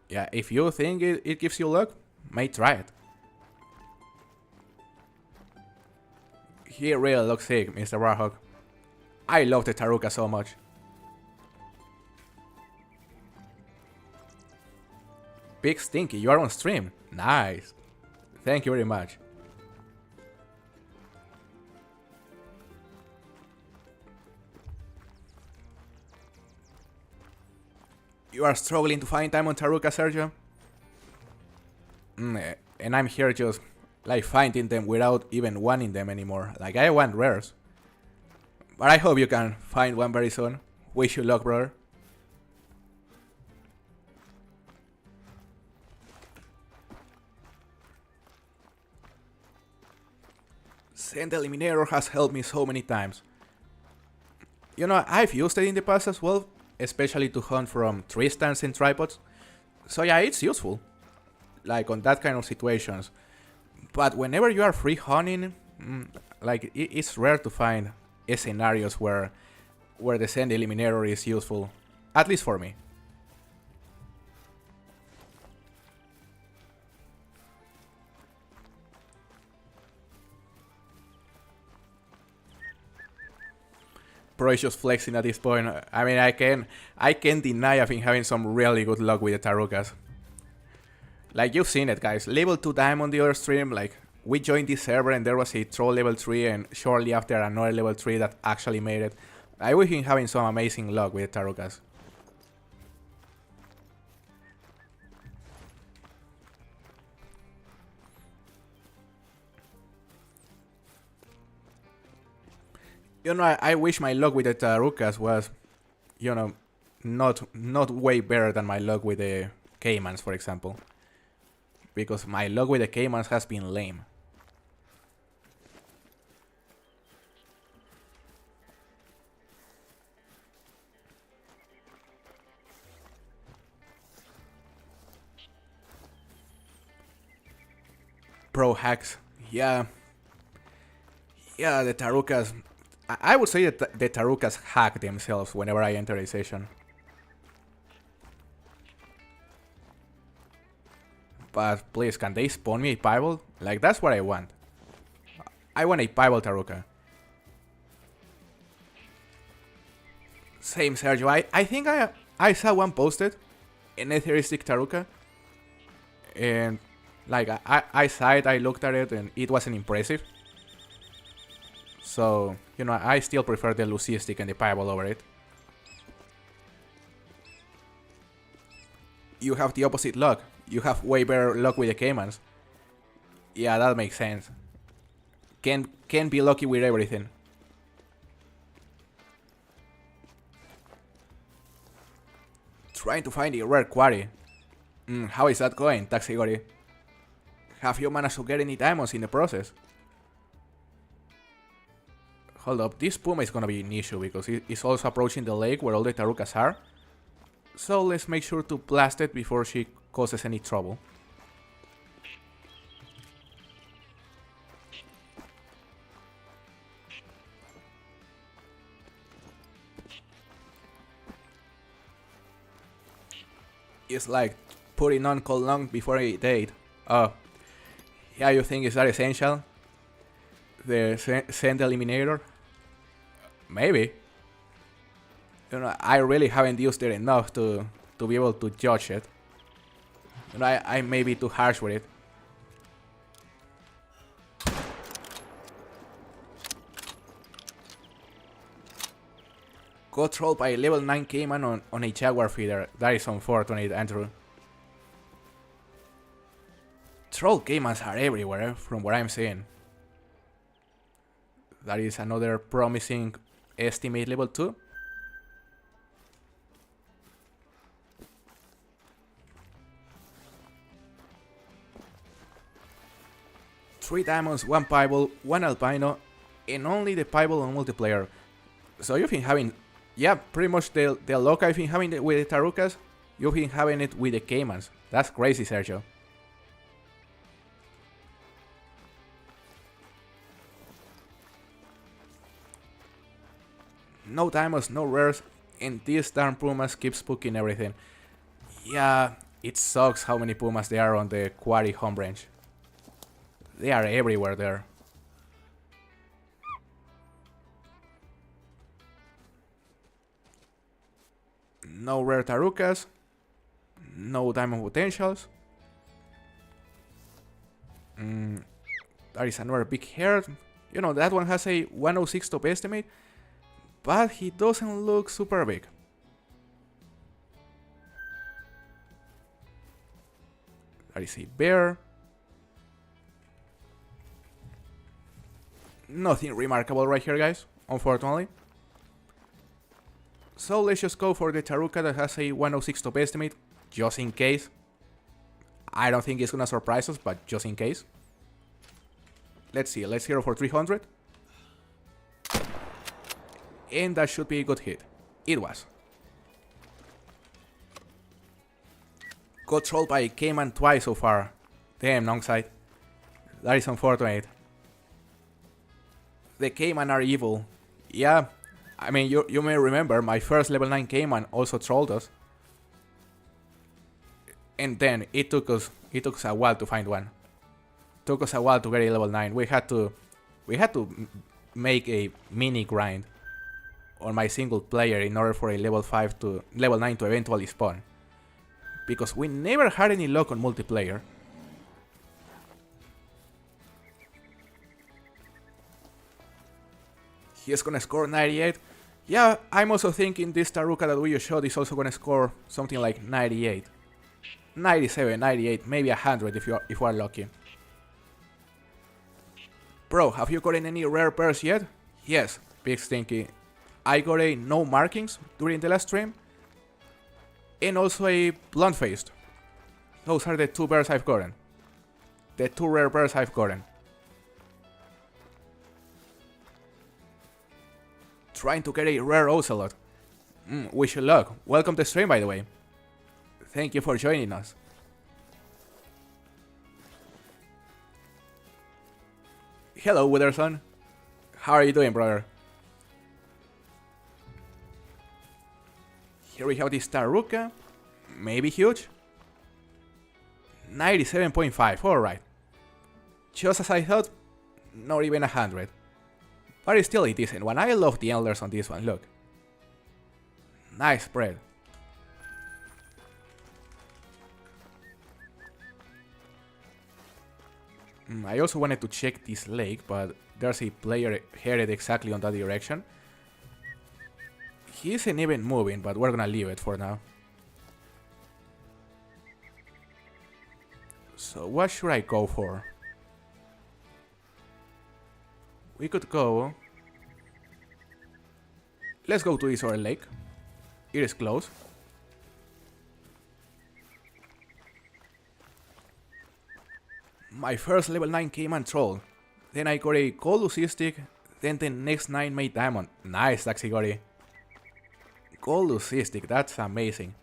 yeah, if you think it gives you luck, may try it. He really looks sick, Mr. Warhawk. I love the Taruka so much. Big Stinky, you are on stream. Nice. Thank you very much. You are struggling to find time on Taruka, Sergio? And I'm here just like finding them without even wanting them anymore. Like, I want rares. But I hope you can find one very soon. Wish you luck, brother. Send Eliminator has helped me so many times. You know, I've used it in the past as well, especially to hunt from tree stands and tripods. So yeah, it's useful. Like on that kind of situations. But whenever you are free hunting, like it's rare to find scenarios where the Send Eliminator is useful, at least for me. Pro is just flexing at this point. I mean, I can deny I've been having some really good luck with the Tarukas. Like, you've seen it, guys. Level 2 Diamond the other stream, like, we joined this server and there was a troll level 3 and shortly after another level 3 that actually made it. We've been having some amazing luck with the Tarukas. You know, I wish my luck with the Tarukas was, you know, not way better than my luck with the Caimans, for example. Because my luck with the Caimans has been lame. Pro hacks, yeah. Yeah, the Tarukas. I would say that the Tarukas hack themselves whenever I enter a session. But please, can they spawn me a Piebald? Like, that's what I want. I want a Piebald Taruka. Same, Sergio. I think I saw one posted, an etheristic Taruka. And, like, I saw it, I looked at it, and it wasn't impressive. So, you know, I still prefer the Lucistic and the Piebald over it. You have the opposite luck. You have way better luck with the Caimans. Yeah, that makes sense. Can't be lucky with everything. Trying to find a rare quarry. How is that going, Taxigori? Have you managed to get any diamonds in the process? Hold up, this Puma is gonna be an issue because it's also approaching the lake where all the Tarukas are. So let's make sure to blast it before she causes any trouble. It's like putting on cold long before a date. Oh, yeah, you think is that essential? The Send Eliminator? Maybe. You know, I really haven't used it enough to be able to judge it. You know, I may be too harsh with it. Got trolled by a level 9 Cayman on a Jaguar feeder. That is unfortunate, Andrew. Troll Caymans are everywhere, from what I'm seeing. That is another promising estimate level 2. Three diamonds, one Piebald, one albino, and only the Piebald on multiplayer. So you've been having, yeah, pretty much the luck I've been having with the Tarukas, you've been having it with the Caymans. That's crazy, Sergio. No diamonds, no rares, and these darn Pumas keep spooking everything. Yeah, it sucks how many Pumas there are on the quarry home range. They are everywhere there. No rare Tarukas, no diamond potentials. There is another big herd. You know, that one has a 106 top estimate, but he doesn't look super big. There is a bear. Nothing remarkable right here, guys, unfortunately. So let's just go for the Taruka that has a 106 top estimate, just in case. I don't think it's gonna surprise us, but just in case. Let's see, let's hero for 300. And that should be a good hit. It was. Got trolled by a Cayman twice so far. Damn, Nongside. That is unfortunate. The Cayman are evil. Yeah, I mean, you may remember my first level 9 Cayman also trolled us. And then it took us a while to find one. Took us a while to get a level 9. We had to make a mini grind on my single player in order for a level 9 to eventually spawn. Because we never had any luck on multiplayer. He's gonna score 98. Yeah, I'm also thinking this Taruka that we just shot is also gonna score something like 98. 97, 98, maybe 100 if we're lucky. Bro, have you gotten any rare pairs yet? Yes, Big Stinky. I got a no markings during the last stream. And also a blunt faced. Those are the two bears I've gotten. The two rare bears I've gotten. Trying to get a rare ocelot. Wish you luck. Welcome to stream, by the way. Thank you for joining us. Hello, Witherson. How are you doing, brother? Here we have this Taruka. Maybe huge. 97.5, alright. Just as I thought, not even 100. But it's still a decent one. I love the antlers on this one, look. Nice spread. I also wanted to check this lake, but there's a player headed exactly on that direction. He isn't even moving, but we're gonna leave it for now. So what should I go for? We could go... Let's go to this other lake. It is close. My first level 9 Cayman troll. Then I got a gold Lucistic. Then the next 9 made diamond. Nice, Taxigori. Gold Lucistic, that's amazing.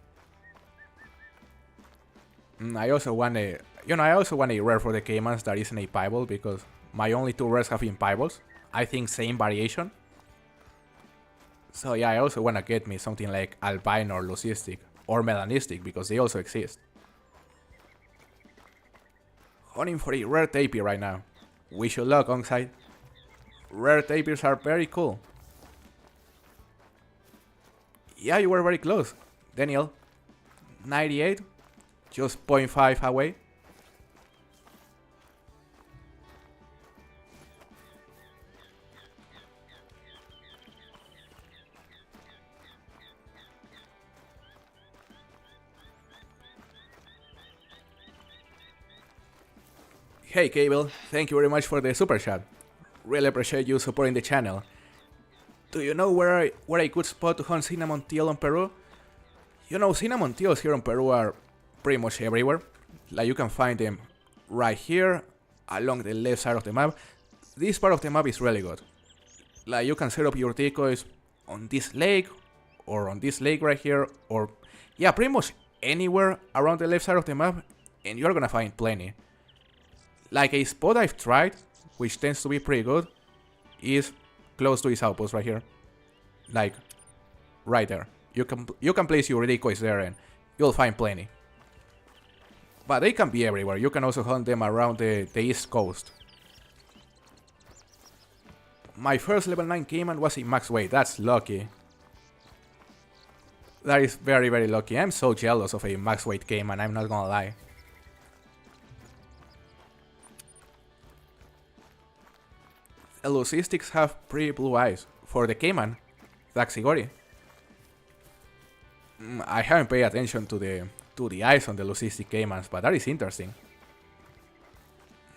I also want a... I also want a rare for the Caymans that isn't a Piebald, because my only two rares have been Piebalds. I think same variation. So yeah, I also want to get me something like Albino or Lucistic. Or Melanistic, because they also exist. Hunting for a rare tapir right now. Wish you luck, Onside. Rare tapirs are very cool. Yeah, you were very close, Daniel. 98, just 0.5 away. Hey Cable, thank you very much for the super chat. Really appreciate you supporting the channel. Do you know where a good spot to hunt cinnamon teal on Peru? You know, cinnamon teals here in Peru are pretty much everywhere. Like you can find them right here, along the left side of the map. This part of the map is really good. Like you can set up your decoys on this lake, or on this lake right here, or yeah, pretty much anywhere around the left side of the map, and you're gonna find plenty. Like a spot I've tried, which tends to be pretty good, is close to his outpost right here. Like, right there. You can place your decoys there and you'll find plenty. But they can be everywhere. You can also hunt them around the east coast. My first level 9 Cayman was in max weight. That's lucky. That is very, very lucky. I'm so jealous of a max weight Cayman, I'm not gonna lie. The Lucistics have pretty blue eyes. For the Cayman, Taxigori. I haven't paid attention to the eyes on the Lucistic Caymans, but that is interesting.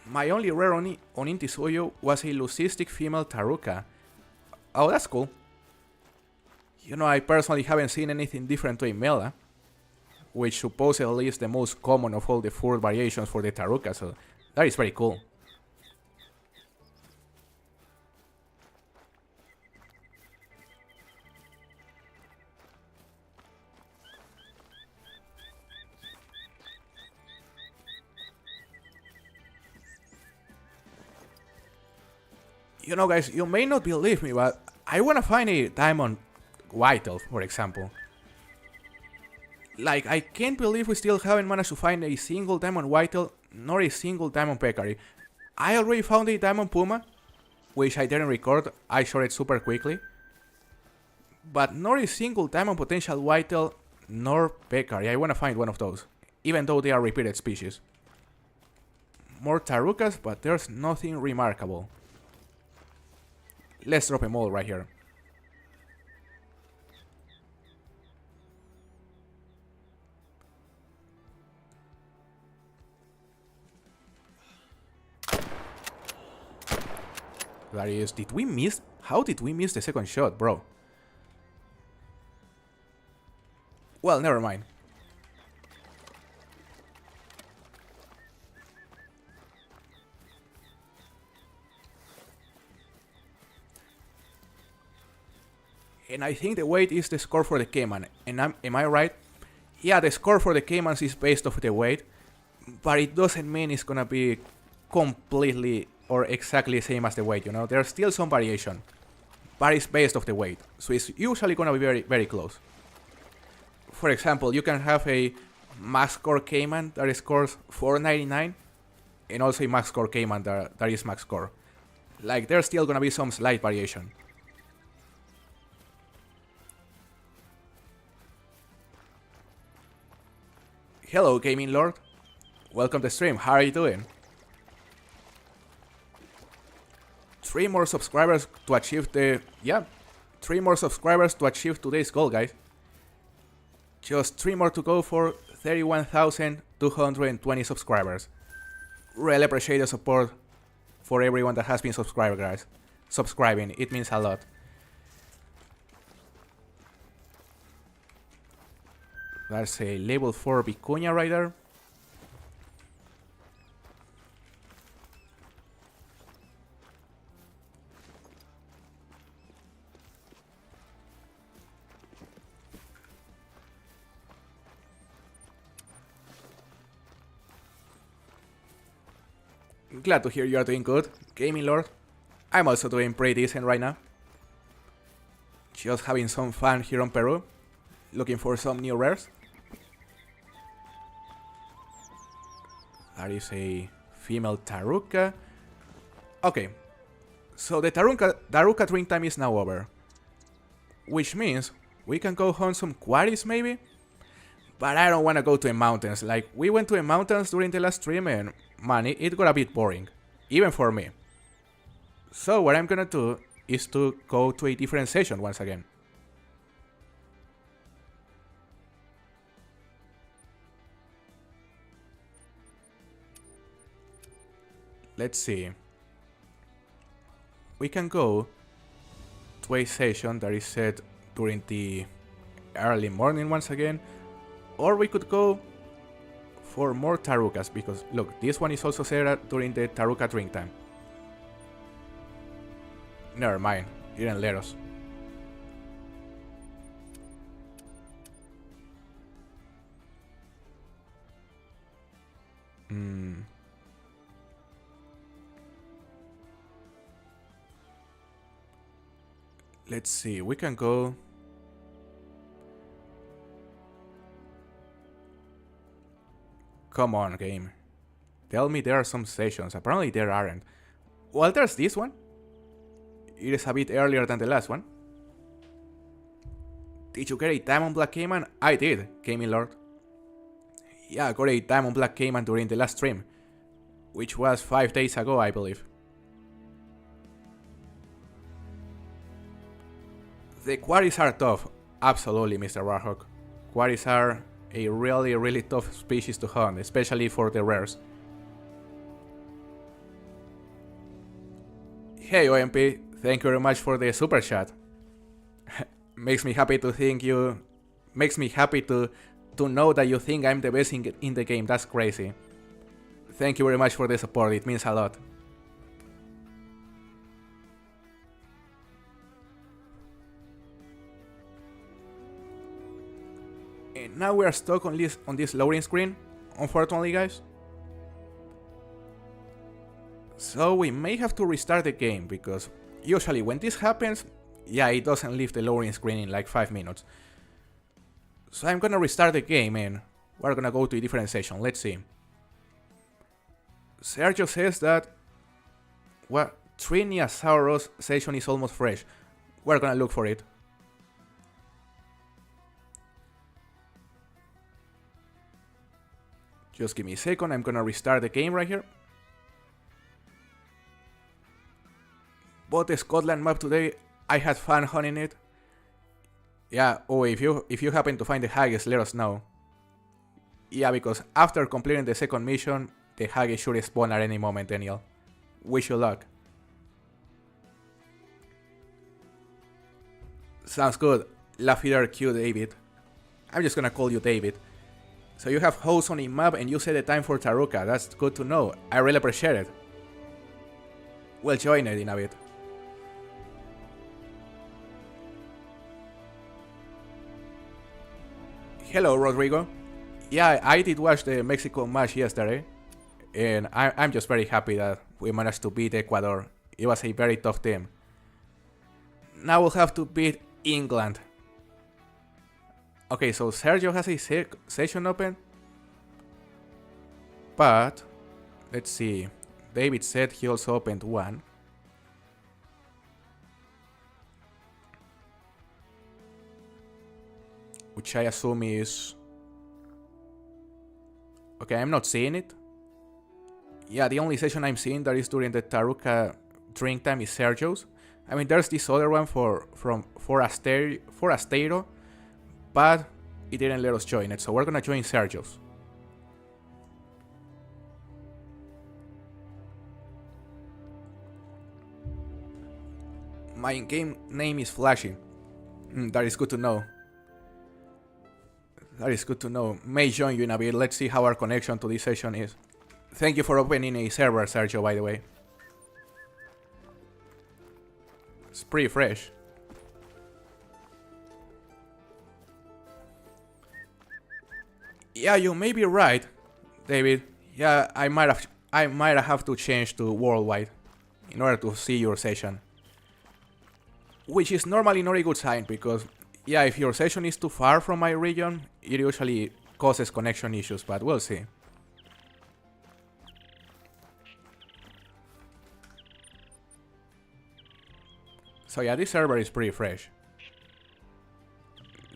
My only rare on Intisuyu was a Lucistic female Taruka. Oh, that's cool. You know, I personally haven't seen anything different to a Mela, which supposedly is the most common of all the fur variations for the Taruka, so that is very cool. You know, guys, you may not believe me, but I wanna find a diamond whitetail, for example. Like, I can't believe we still haven't managed to find a single diamond whitetail, nor a single diamond peccary. I already found a diamond puma, which I didn't record, I shot it super quickly. But not a single diamond potential whitetail, nor peccary. I wanna find one of those, even though they are repeated species. More tarukas, but there's nothing remarkable. Let's drop them all right here. Darius, did we miss? How did we miss the second shot, bro? Well, never mind. And I think the weight is the score for the Cayman. And am I right? Yeah, the score for the Caymans is based off the weight, but it doesn't mean it's gonna be completely or exactly the same as the weight, you know? There's still some variation, but it's based off the weight, so it's usually gonna be very, very close. For example, you can have a max score Cayman that scores 499, and also a max score Cayman that is max score. Like, there's still gonna be some slight variation. Hello, Gaming Lord. Welcome to the stream. How are you doing? 3 more subscribers to achieve the... Yeah, 3 more subscribers to achieve today's goal, guys. Just 3 more to go for 31,220 subscribers. Really appreciate the support for everyone that has been subscribed, guys. Subscribing, it means a lot. That's a level 4 vicuña right there. Glad to hear you are doing good, Gaming Lord. I'm also doing pretty decent right now. Just having some fun here on Peru. Looking for some new rares. That is a female taruka. Okay, so the taruka drink time is now over. Which means we can go hunt some quarries maybe? But I don't want to go to the mountains. Like, we went to the mountains during the last stream and man, it got a bit boring. Even for me. So what I'm gonna do is to go to a different session once again. Let's see. We can go to a session that is set during the early morning once again. Or we could go for more tarukas, because look, this one is also set during the taruka drink time. Never mind, it didn't let us. Let's see, we can go... Come on, game. Tell me there are some sessions. Apparently there aren't. Well, there's this one. It is a bit earlier than the last one. Did you get a Diamond Black Cayman? I did, Gaming Lord. Yeah, I got a Diamond Black Cayman during the last stream. Which was 5 days ago, I believe. The quarries are tough. Absolutely, Mr. Warhawk. Quarries are a really tough species to hunt, especially for the rares. Hey OMP, thank you very much for the super chat. Makes me happy to think you... Makes me happy to know that you think I'm the best in the game. That's crazy. Thank you very much for the support, it means a lot. And now we are stuck on this loading screen, unfortunately, guys. So we may have to restart the game, because usually when this happens, Yeah, it doesn't leave the loading screen in like 5 minutes. So I'm gonna restart the game and we're gonna go to a different session. Let's see. Sergio says that what Triniasaurus session is almost fresh. We're gonna look for it. Just give me a second, I'm gonna restart the game right here. Bought the Scotland map today, I had fun hunting it. Yeah, oh, if you happen to find the haggis, let us know. Yeah, because after completing the second mission, the haggis should spawn at any moment, Daniel. Wish you luck. Sounds good. Lafitter Q David. I'm just gonna call you David. So you have hosts on a map and you set the time for Taruka. That's good to know. I really appreciate it. We'll join it in a bit. Hello, Rodrigo. Yeah, I did watch the Mexico match yesterday. And I'm just very happy that we managed to beat Ecuador. It was a very tough team. Now we'll have to beat England. Okay, so Sergio has a session open. But, let's see. David said he also opened one. Which I assume is... Okay, I'm not seeing it. Yeah, the only session I'm seeing that is during the Taruka drink time is Sergio's. I mean, there's this other one for Asteiro, but it didn't let us join it, so we're gonna join Sergio's. My in-game name is Flashy. That is good to know. That is good to know. May join you in a bit. Let's see how our connection to this session is. Thank you for opening a server, Sergio, by the way. It's pretty fresh. Yeah, you may be right, David. Yeah, I might have to change to worldwide in order to see your session. Which is normally not a good sign because, yeah, if your session is too far from my region, it usually causes connection issues, but we'll see. So yeah, this server is pretty fresh.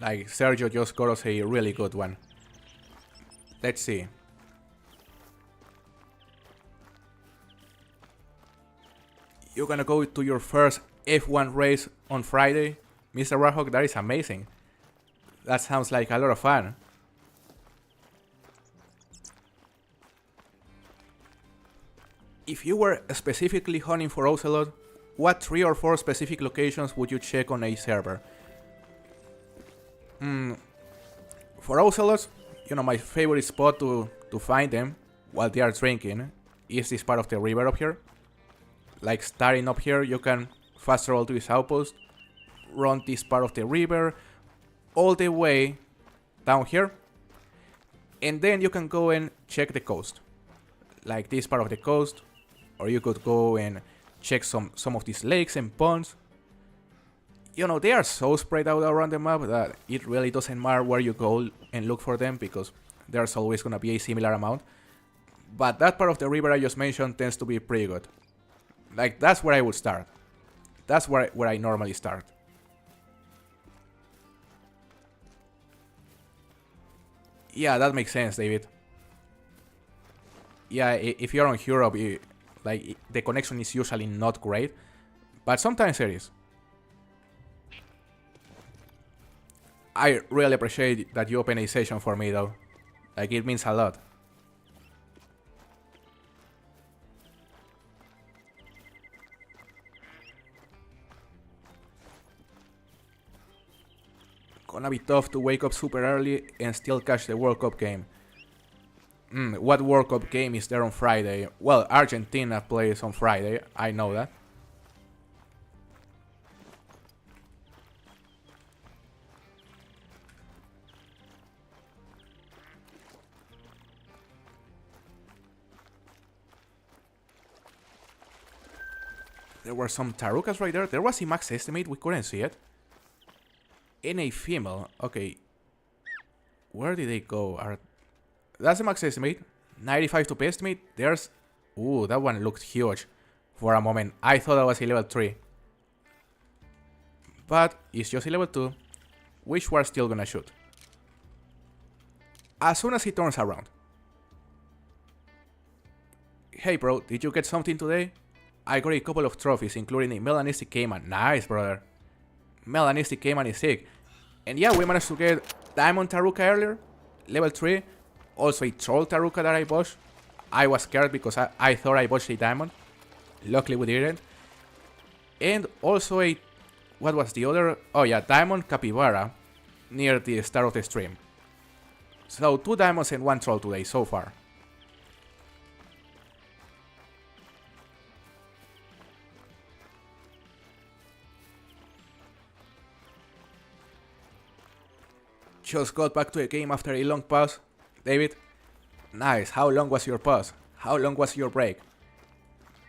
Like, Sergio just got us a really good one. Let's see. You're gonna go to your first F1 race on Friday? Mr. Rahok, that is amazing. That sounds like a lot of fun. If you were specifically hunting for Ocelot, what 3 or 4 specific locations would you check on a server? For Ocelots, you know, my favorite spot to find them while they are drinking is this part of the river up here. Like, starting up here, you can fast travel to his outpost, run this part of the river all the way down here, and then you can go and check the coast, like this part of the coast, or you could go and check some of these lakes and ponds. You know, they are so spread out around the map that it really doesn't matter where you go and look for them because there's always gonna be a similar amount. But that part of the river I just mentioned tends to be pretty good. Like, that's where I would start. That's where I normally start. Yeah, that makes sense, David. Yeah, if you're on Europe, like, the connection is usually not great, but sometimes it is. I really appreciate that you open a session for me, though. Like, it means a lot. Gonna be tough to wake up super early and still catch the World Cup game. What World Cup game is there on Friday? Well, Argentina plays on Friday, I know that. There were some tarukas right there. There was a max estimate. We couldn't see it. In a female. Okay. Where did they go? That's the max estimate. 95 to estimate. There's... Ooh, that one looked huge. For a moment, I thought that was a level 3. But it's just a level 2, which we're still gonna shoot. As soon as he turns around. Hey bro, did you get something today? I got a couple of trophies, including a melanistic caiman. Nice, brother. Melanistic caiman is sick. And yeah, we managed to get diamond taruka earlier. Level 3. Also a troll taruka that I bought. I was scared because I thought I bought a diamond. Luckily we didn't. And also a... What was the other? Oh yeah, diamond capybara. Near the start of the stream. So 2 diamonds and 1 troll today so far. Just got back to the game after a long pause. David, nice. How long was your pause? How long was your break?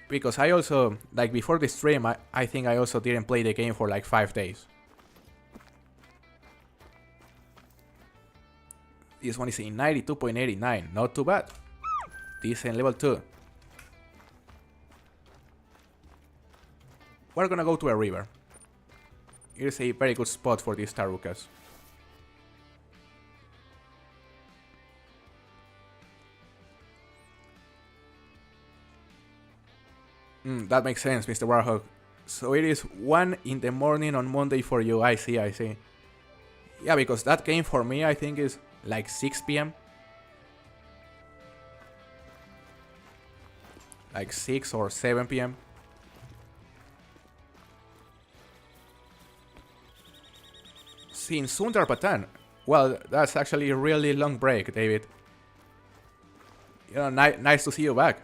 Because I also, like before the stream, I think I also didn't play the game for like 5 days. This one is a 92.89, not too bad. Decent level 2. We're gonna go to a river. Here's a very good spot for these tarukas. That makes sense, Mr. Warhawk. So it is 1 in the morning on Monday for you. I see, I see. Yeah, because that game for me, I think, is like 6 PM. Like 6 or 7 PM. Since Sundar Patan. Well, that's actually a really long break, David. You know, nice to see you back.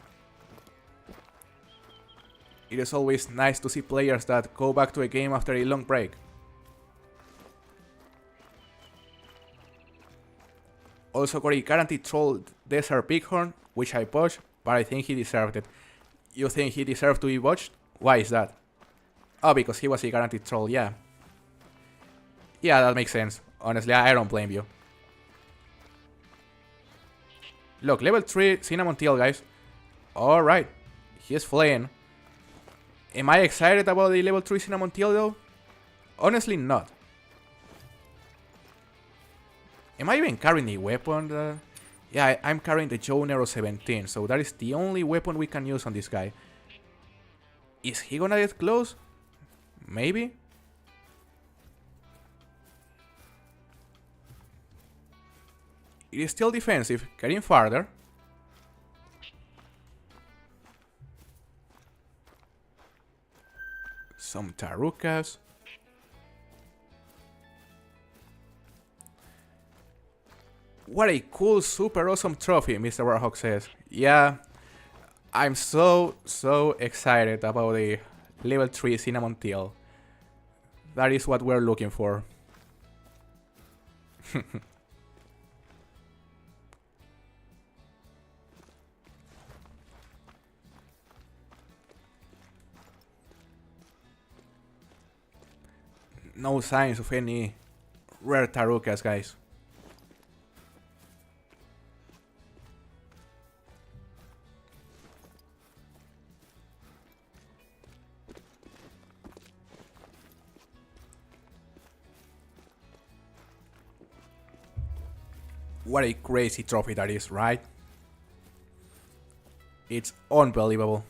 It is always nice to see players that go back to a game after a long break. Also got a guaranteed troll desert bighorn, which I botched, but I think he deserved it. You think he deserved to be botched? Why is that? Oh, because he was a guaranteed troll, yeah. Yeah, that makes sense. Honestly, I don't blame you. Look, level 3 cinnamon teal, guys. Alright, he's fleeing. Am I excited about the level 3 cinnamon teal though? Honestly not. Am I even carrying a weapon? Yeah, I'm carrying the Joe Nero 17, so that is the only weapon we can use on this guy. Is he gonna get close? Maybe? It is still defensive, getting farther. Some tarukas. What a cool, super awesome trophy, Mr. Warhawk says. Yeah, I'm so excited about the level 3 cinnamon teal. That is what we're looking for. No signs of any rare tarukas, guys. What a crazy trophy that is, right? It's unbelievable.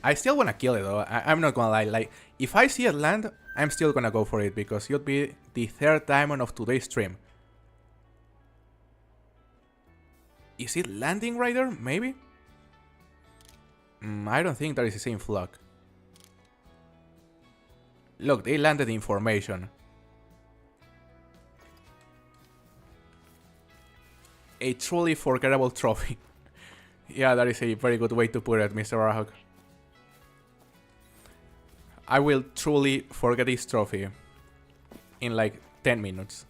I still wanna kill it though, I'm not gonna lie, like, if I see it land, I'm still gonna go for it, because it would be the 3rd diamond of today's stream. Is it landing right there? Maybe? I don't think that is the same flock. Look, they landed information. A truly forgettable trophy. Yeah, that is a very good way to put it, Mr. Warhawk. I will truly forget this trophy in like 10 minutes.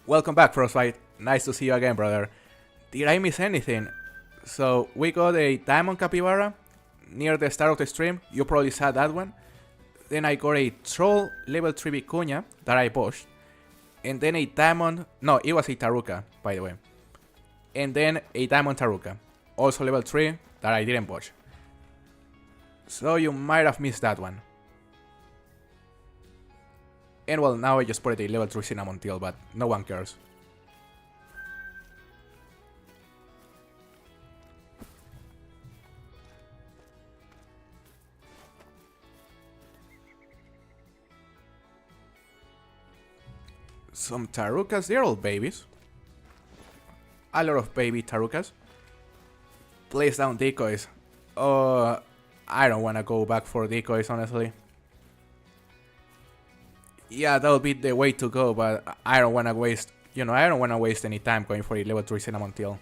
Welcome back, Frostbite. Nice to see you again, brother. Did I miss anything? So we got a diamond capybara near the start of the stream. You probably saw that one. Then I got a troll level 3 vicuña that I pushed. And then a diamond... No, it was a taruka, by the way. And then a diamond taruka. Also level 3 that I didn't push. So you might have missed that one. And well, now I just put a level 3 cinnamon tail, but no one cares. Some tarukas, they're all babies. A lot of baby tarukas. Place down decoys. I don't wanna go back for decoys, honestly. Yeah, that'll be the way to go, but I don't wanna waste, I don't wanna waste any time going for a level 3 cinnamon tail.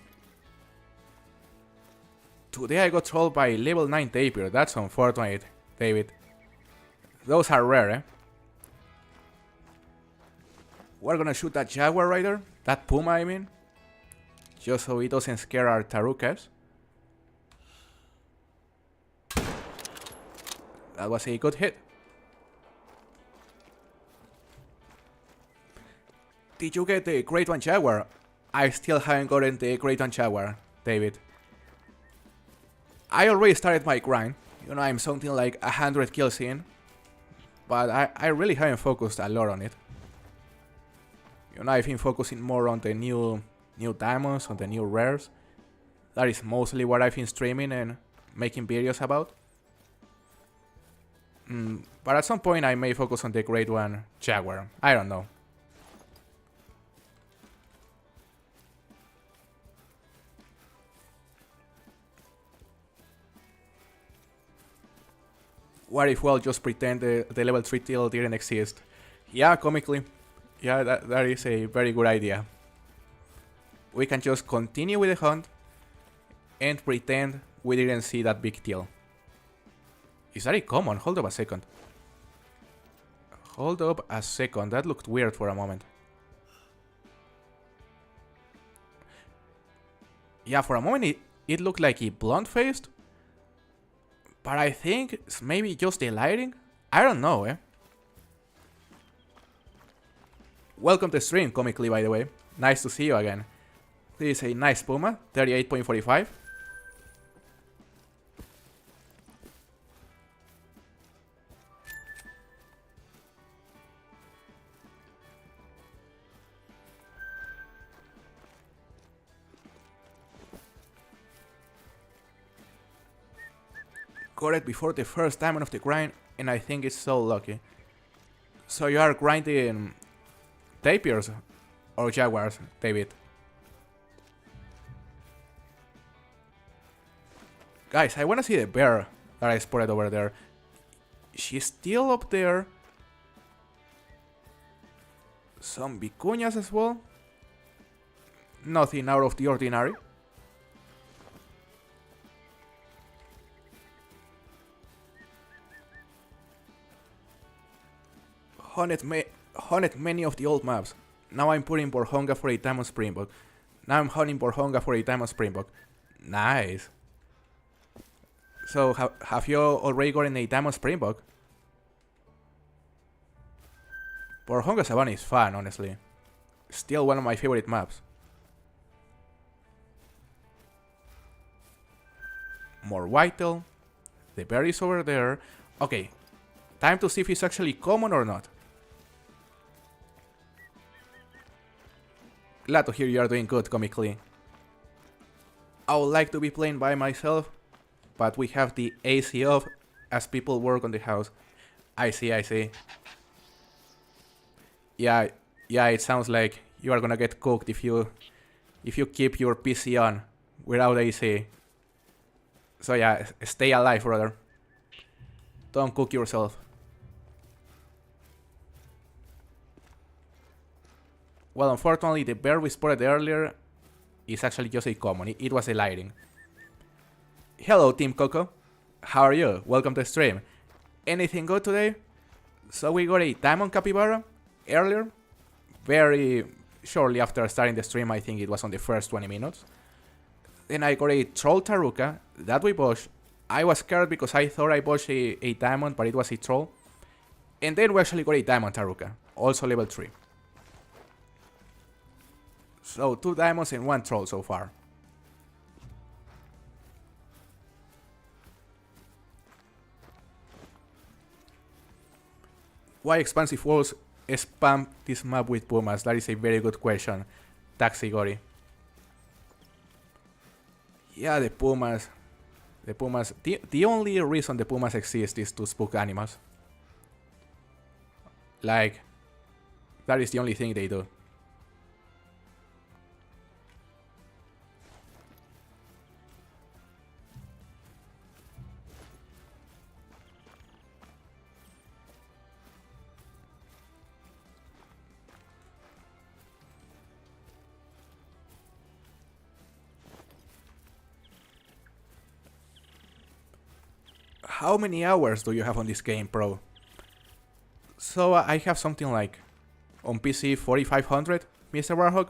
Today I got trolled by level 9 tapir. That's unfortunate, David. Those are rare, eh? We're gonna shoot that jaguar rider, that puma I mean, just so it doesn't scare our tarukas. That was a good hit. Did you get the Great One Jaguar? I still haven't gotten the Great One Jaguar, David. I already started my grind. I'm something like 100 kills in, but I really haven't focused a lot on it. I've been focusing more on the new diamonds, on the new rares. That is mostly what I've been streaming and making videos about. But at some point I may focus on the Great One Jaguar. I don't know. What if we'll just pretend the level 3 tail didn't exist? Yeah, comically. Yeah, that is a very good idea. We can just continue with the hunt and pretend we didn't see that big tail. Is that a common? Hold up a second. Hold up a second. That looked weird for a moment. Yeah, for a moment it looked like he blunt-faced. But I think it's maybe just the lighting. I don't know, eh? Welcome to the stream, comically, by the way. Nice to see you again. This is a nice puma, 38.45. Got it before the first diamond of the grind, and I think it's so lucky. So you are grinding tapirs or jaguars, David? Guys, I wanna see the bear that I spotted over there. She's still up there. Some vicuñas as well. Nothing out of the ordinary. Hunted many of the old maps. Now I'm putting Borhonga for a diamond springbok. Now I'm hunting Borhonga for a diamond springbok. Nice. So have you already gotten a diamond springbok? Borhonga Savannah is fun, honestly. Still one of my favorite maps. More whitetail. The bear is over there. Okay, time to see if it's actually common or not. Glad to hear you are doing good, comically. I would like to be playing by myself, but we have the AC off as people work on the house. I see. Yeah, it sounds like you are gonna get cooked if you keep your PC on without AC. So yeah, stay alive, brother. Don't cook yourself. Well, unfortunately, the bear we spotted earlier is actually just a common. It was a lighting. Hello, Team Coco. How are you? Welcome to the stream. Anything good today? So we got a diamond capybara earlier. Very shortly after starting the stream, I think it was on the first 20 minutes. Then I got a troll taruka that we bought. I was scared because I thought I bought a diamond, but it was a troll. And then we actually got a diamond taruka, also level 3. So 2 diamonds and 1 troll so far. Why expansive walls spam this map with pumas? That is a very good question, Taxigori. Yeah, the pumas. The pumas. The only reason the pumas exist is to spook animals. Like, that is the only thing they do. How many hours do you have on this game, bro? So I have something like on PC 4500, Mr. Warhawk.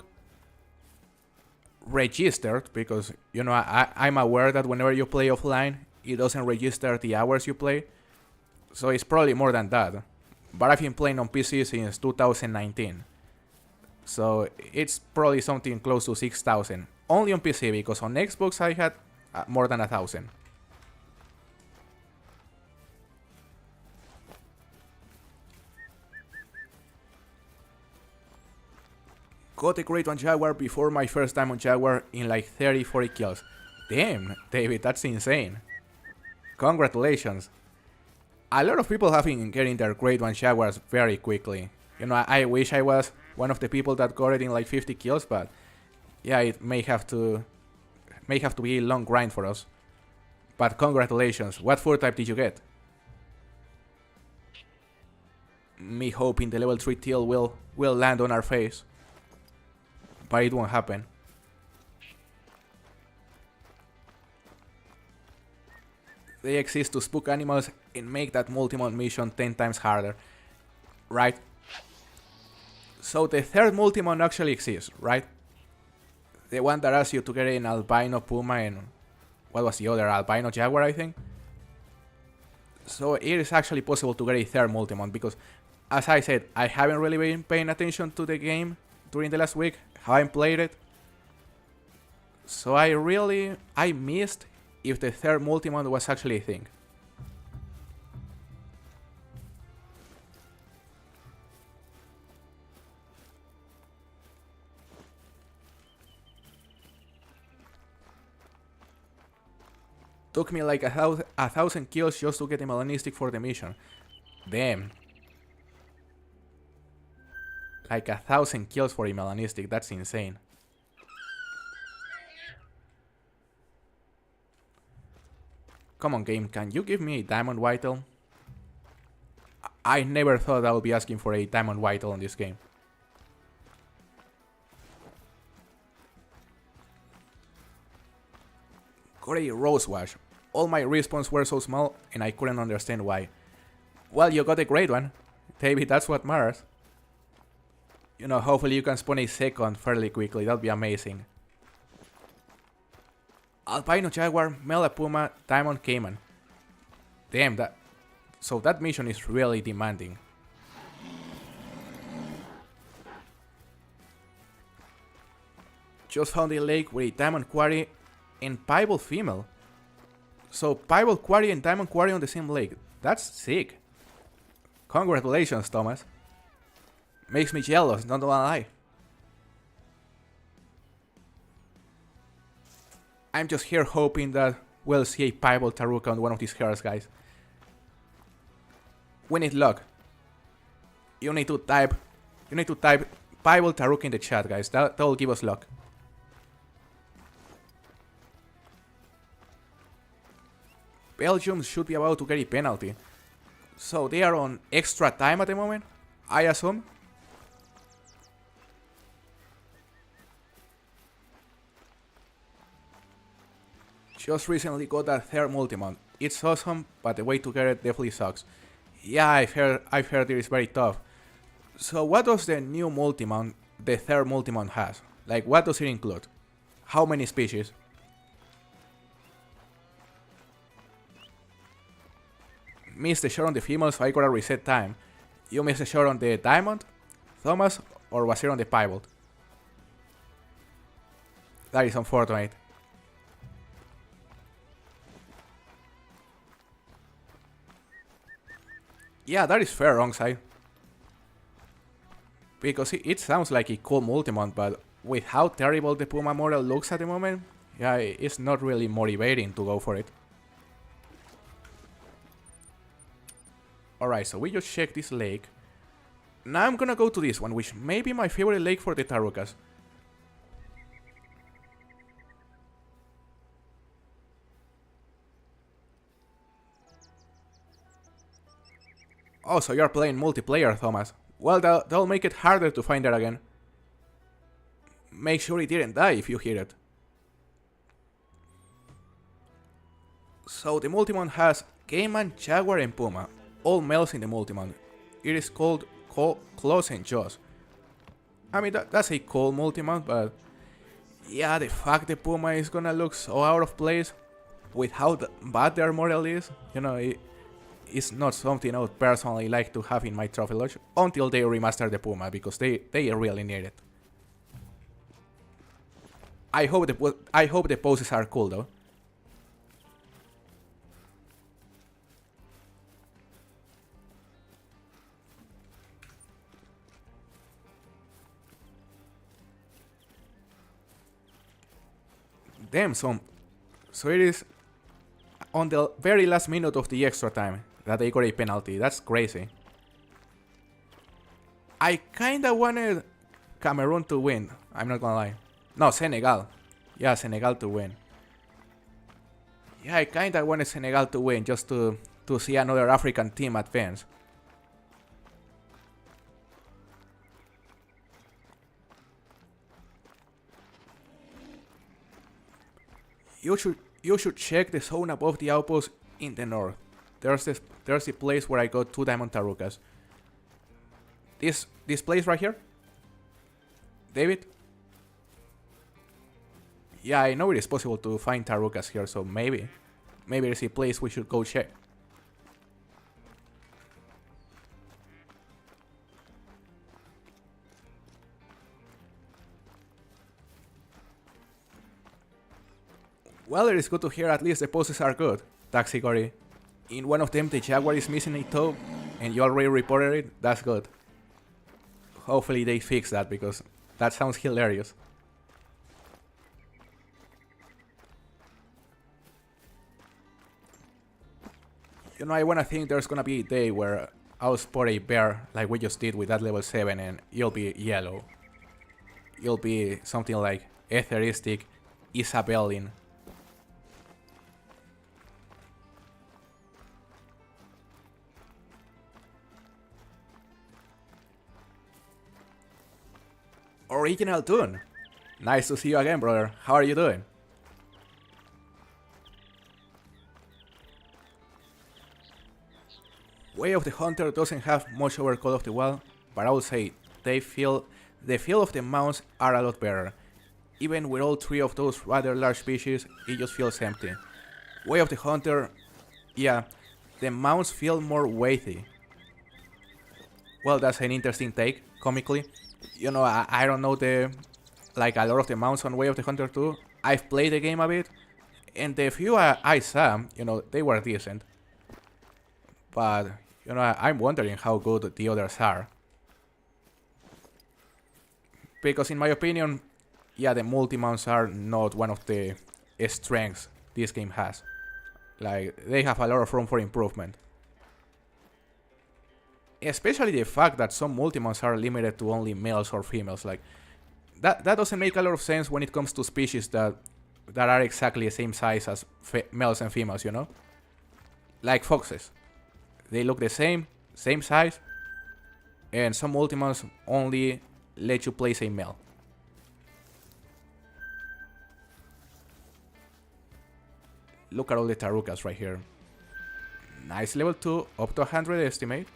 Registered, because you know I'm aware that whenever you play offline, it doesn't register the hours you play. So it's probably more than that. But I've been playing on PC since 2019. So it's probably something close to 6,000. Only on PC, because on Xbox I had more than 1,000. Got a great one Jaguar before my first time on Jaguar in like 30-40 kills. Damn, David, that's insane. Congratulations. A lot of people have been getting their grade 1 Jaguars very quickly. You know, I wish I was one of the people that got it in like 50 kills, but yeah, it may have to be a long grind for us. But congratulations. What 4 type did you get? Me hoping the level 3 teal will land on our face. But it won't happen. They exist to spook animals and make that multi-mod mission 10 times harder, right? So the third multi-mod actually exists, right? The one that asks you to get an albino puma and what was the other, albino jaguar, I think? So it is actually possible to get a third multi-mod because, as I said, I haven't really been paying attention to the game during the last week. Haven't played it, so I missed if the third multi-mod was actually a thing. Took me like a thousand kills just to get a melanistic for the mission. Damn. Like 1,000 kills for a melanistic, that's insane. Come on game, can you give me a diamond whitetail? I never thought I would be asking for a diamond whitetail in this game. Got a rosewash. All my respawns were so small and I couldn't understand why. Well, you got a great one. David, that's what matters. You know, hopefully you can spawn a second fairly quickly, that'd be amazing. Albino Jaguar, Mela Puma, Diamond Cayman. Damn, so that mission is really demanding. Just found a lake with a Diamond Quarry and Piebald female. So Piebald Quarry and Diamond Quarry on the same lake. That's sick. Congratulations, Thomas. Makes me jealous, not gonna lie. I'm just here hoping that we'll see a Piebald Taruka on one of these hairs, guys. We need luck. You need to type Piebald Taruka in the chat, guys. That will give us luck. Belgium should be about to get a penalty. So they are on extra time at the moment, I assume. Just recently got that third multi-mod. It's awesome, but the way to get it definitely sucks. Yeah, I've heard it is very tough. So what does the new multi-mod, the third multi-mod has? Like, what does it include? How many species? missed the shot on the female, so I gotta reset time. You missed a shot on the diamond, Thomas, or was it on the pivot? That is unfortunate. Yeah, that is fair, wrong side. Because it sounds like a cool multi-mount, but with how terrible the Puma model looks at the moment, yeah, it's not really motivating to go for it. Alright, so we just checked this lake. Now I'm gonna go to this one, which may be my favorite lake for the Tarukas. Oh, so you're playing multiplayer, Thomas. Well, that'll make it harder to find her again. Make sure it didn't die if you hit it. So the multi-mount has Cayman, Jaguar and Puma. All males in the multi-mount. It is called Claws and Jaws. I mean, that's a cool multi-mount, but yeah, the fact the Puma is gonna look so out of place with how bad their model is, you know, it's not something I would personally like to have in my trophy lodge until they remaster the Puma, because they really need it. I hope the poses are cool though. Damn, so it is on the very last minute of the extra time that they got a penalty. That's crazy. I kinda wanted Cameroon to win, I'm not gonna lie. No, Senegal. Yeah, Senegal to win. Yeah, I kinda wanted Senegal to win just to see another African team advance. You should check the zone above the outpost in the north. There's a place where I got 2 diamond Tarukas. This place right here? David? Yeah, I know it is possible to find Tarukas here, so maybe there's a place we should go check. Well, it is good to hear at least the poses are good, Taxigori. In one of them the Jaguar is missing a toe, and you already reported it, that's good. Hopefully they fix that, because that sounds hilarious. You know, I wanna think there's gonna be a day where I'll spot a bear like we just did with that level 7 and it'll be yellow. It'll be something like Etheristic Isabelline. Original tune. Nice to see you again, brother. How are you doing? Way of the Hunter doesn't have much over Call of the Wild, but I would say the feel of the mounts are a lot better. Even with all 3 of those rather large species, it just feels empty. Way of the Hunter, yeah, the mounts feel more weighty. Well, that's an interesting take, comically. You know, I don't know a lot of the mounts on Way of the Hunter 2. I've played the game a bit, and the few I saw, you know, they were decent. But, you know, I'm wondering how good the others are. Because in my opinion, yeah, the multi-mounts are not one of the strengths this game has. Like, they have a lot of room for improvement. Especially the fact that some multi-mounts are limited to only males or females. Like, that doesn't make a lot of sense when it comes to species that are exactly the same size as males and females, you know? Like foxes. They look the same size, and some multi-mounts only let you place a male. Look at all the Tarukas right here. Nice level 2, up to 100 estimate.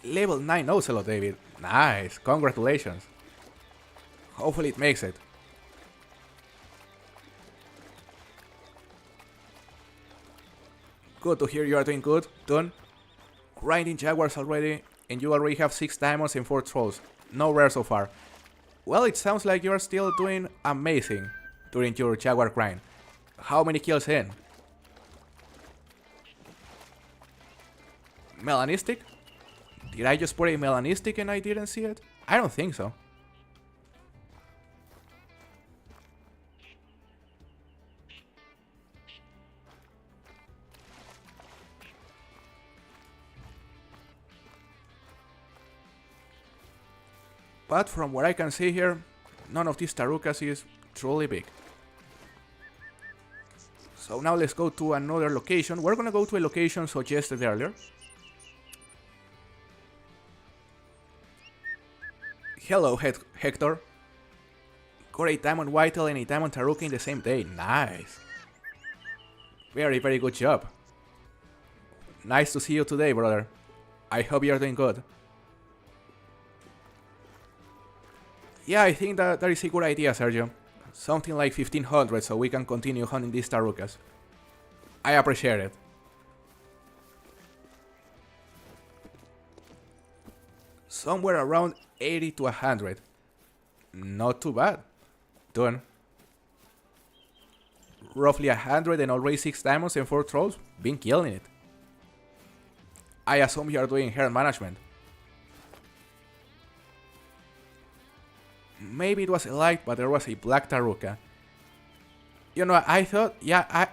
Level 9 Ocelot, David. Nice, congratulations. Hopefully it makes it. Good to hear you are doing good, Done. Grinding jaguars already, and you already have 6 diamonds and 4 trolls. No rare so far. Well, it sounds like you are still doing amazing during your jaguar grind. How many kills in? Melanistic? Did I just put a melanistic and I didn't see it? I don't think so. But from what I can see here, none of these tarukas is truly big. So now let's go to another location. We're gonna go to a location suggested earlier. Hello, Hector. Got a diamond whitetail and a diamond taruka in the same day. Nice. Very, very good job. Nice to see you today, brother. I hope you're doing good. Yeah, I think that is a good idea, Sergio. Something like 1500 so we can continue hunting these tarukas. I appreciate it. Somewhere around 80 to 100. Not too bad. Done. Roughly 100 and already 6 diamonds and 4 trolls. Been killing it. I assume you are doing herd management. Maybe it was a light, but there was a black taruka. You know, I thought, yeah,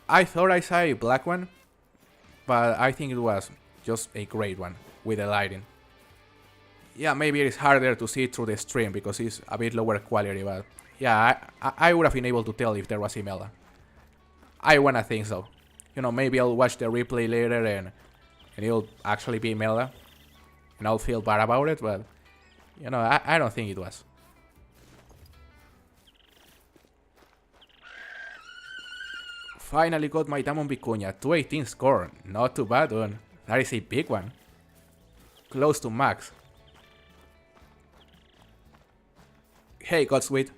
I thought I saw a black one, but I think it was just a great one with the lighting. Yeah, maybe it is harder to see through the stream because it's a bit lower quality, but yeah, I would have been able to tell if there was a mela. I wanna think so. You know, maybe I'll watch the replay later and it'll actually be mela, and I'll feel bad about it, but you know, I don't think it was. Finally got my diamond vicuña, 218 score, not too bad one. That is a big one. Close to max. Hey Godsweet.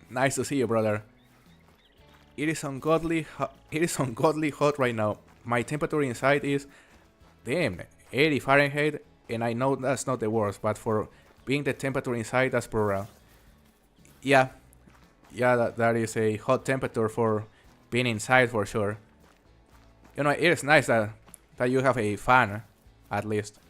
Nice to see you, brother. It is ungodly hot right now. My temperature inside is, damn, 80 Fahrenheit, and I know that's not the worst, but for being the temperature inside, that's brutal. Yeah, that is a hot temperature for being inside for sure. You know, it is nice that you have a fan, at least.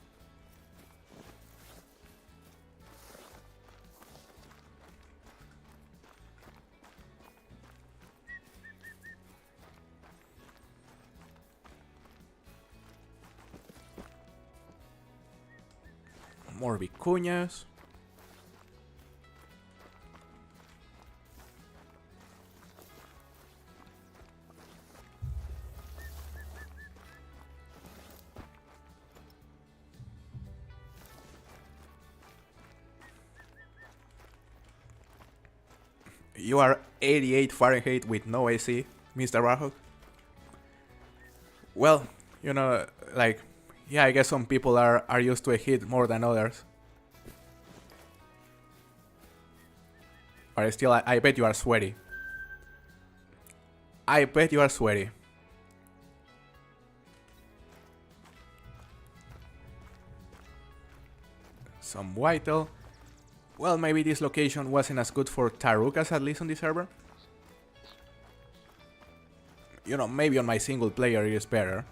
More vicuñas. You are 88 Fahrenheit with no AC, Mr. Rahok? Well, you know, like, yeah, I guess some people are used to a heat more than others. But still, I bet you are sweaty. I bet you are sweaty. Some whitetail. Well, maybe this location wasn't as good for tarukas, at least on the server. You know, maybe on my single player it is better.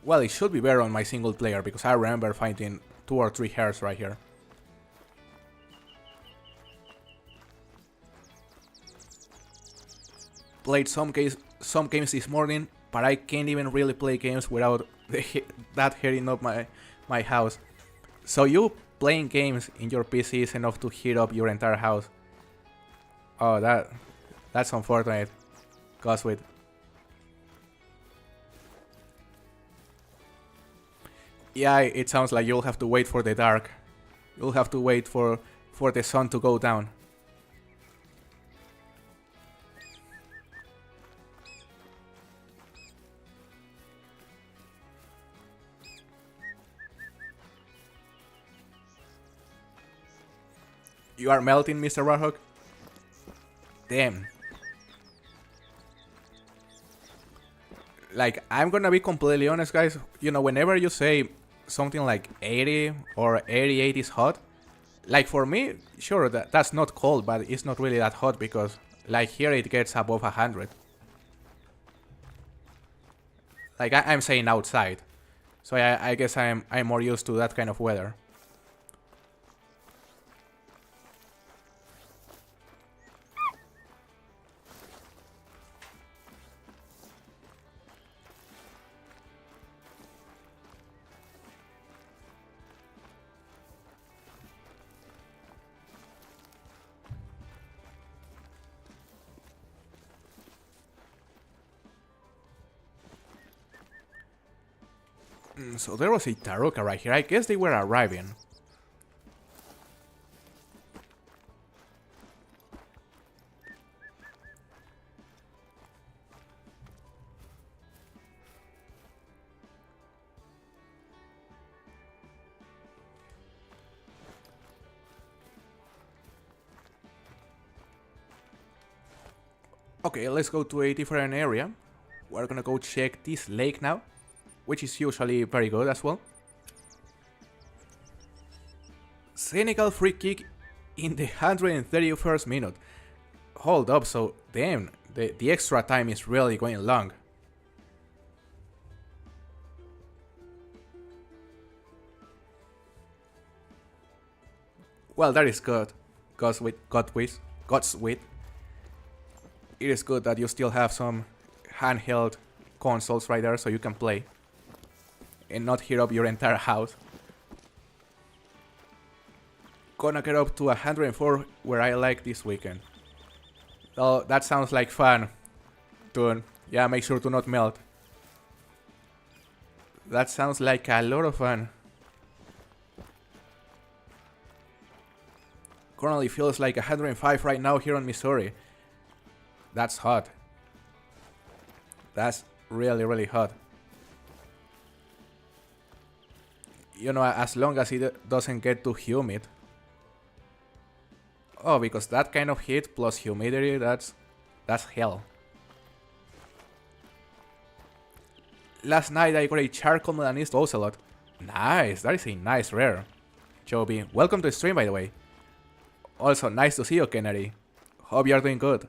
Well, it should be better on my single player because I remember finding 2 or 3 hares right here. Played some games this morning, but I can't even really play games without that heating up my house. So you playing games in your PC is enough to heat up your entire house. Oh, that's unfortunate. Godsweet. Yeah, it sounds like you'll have to wait for the dark. You'll have to wait for the sun to go down. You are melting, Mr. Warhawk? Damn. Like, I'm gonna be completely honest, guys. You know, whenever you say something like 80 or 88 is hot, like for me, sure, that's not cold, but it's not really that hot because, like, here it gets above 100. Like, I'm saying outside. So I guess I'm more used to that kind of weather. So there was a taruka right here. I guess they were arriving. Okay, let's go to a different area. We're gonna go check this lake now, which is usually very good as well. Senegal free kick in the 131st minute. Hold up, so damn, the extra time is really going long. Well, that is good. God's with. It is good that you still have some handheld consoles right there so you can play and not heat up your entire house. Gonna get up to 104 where I like this weekend. Oh, that sounds like fun. Dude, yeah, make sure to not melt. That sounds like a lot of fun. Currently feels like 105 right now here in Missouri. That's hot. That's really, really hot. You know, as long as it doesn't get too humid. Oh, because that kind of heat plus humidity, that's hell. Last night I got a charcoal melanist ocelot. Nice, that is a nice rare. Joby, welcome to the stream by the way. Also, nice to see you, Kennedy. Hope you're doing good.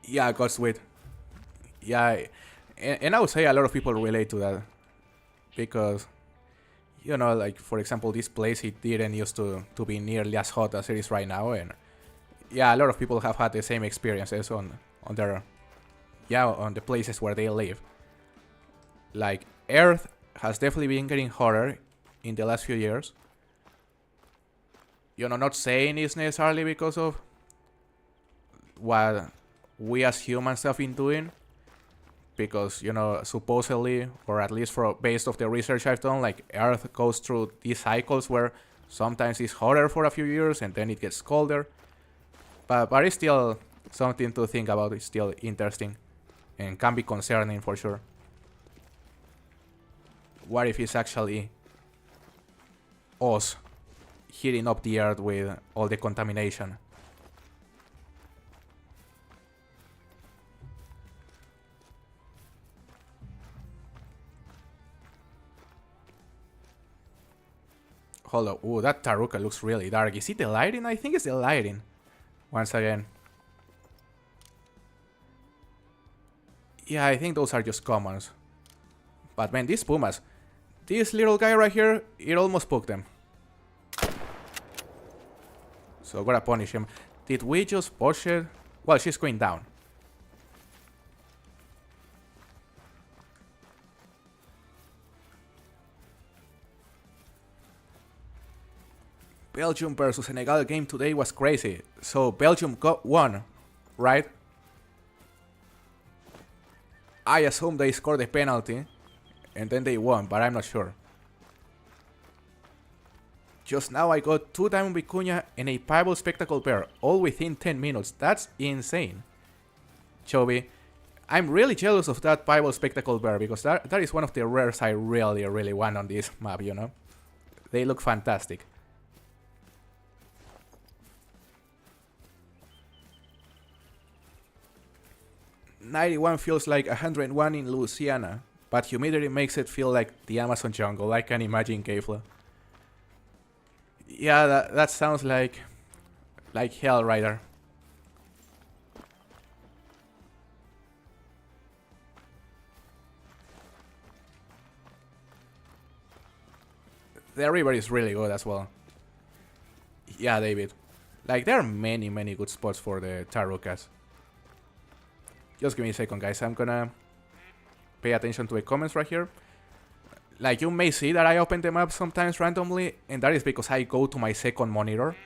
Yeah, God's with. Yeah, and I would say a lot of people relate to that. Because, you know, like, for example, this place, it didn't used to be nearly as hot as it is right now. And yeah, a lot of people have had the same experiences on their, yeah, on the places where they live. Like, Earth has definitely been getting hotter in the last few years. You know, not saying it's necessarily because of what we as humans have been doing, because, you know, supposedly, or at least based off the research I've done, like, Earth goes through these cycles where sometimes it's hotter for a few years and then it gets colder. But it's still something to think about. It's still interesting and can be concerning for sure. What if it's actually us heating up the Earth with all the contamination? Hold up. Ooh, that taruka looks really dark. Is it the lighting? I think it's the lighting. Once again. Yeah, I think those are just commons. But man, these pumas. This little guy right here, it almost spooked them. So gotta punish him. Did we just push it? Well, she's going down. Belgium versus Senegal game today was crazy. So Belgium won, right? I assume they scored a penalty and then they won, but I'm not sure. Just now I got 2 diamond vicuña and a piebald spectacle pair, all within 10 minutes. That's insane. Chobi, I'm really jealous of that Bible Spectacle Bear because that is one of the rares I really, really want on this map, you know? They look fantastic. "91 feels like 101 in Louisiana, but humidity makes it feel like the Amazon jungle. I can imagine, Kefla." Yeah, that sounds like hell right there. The river is really good as well. Yeah, David. Like, there are many, many good spots for the Tarukas. Just give me a second, guys. I'm gonna pay attention to the comments right here. Like, you may see that I open them up sometimes randomly, and that is because I go to my second monitor.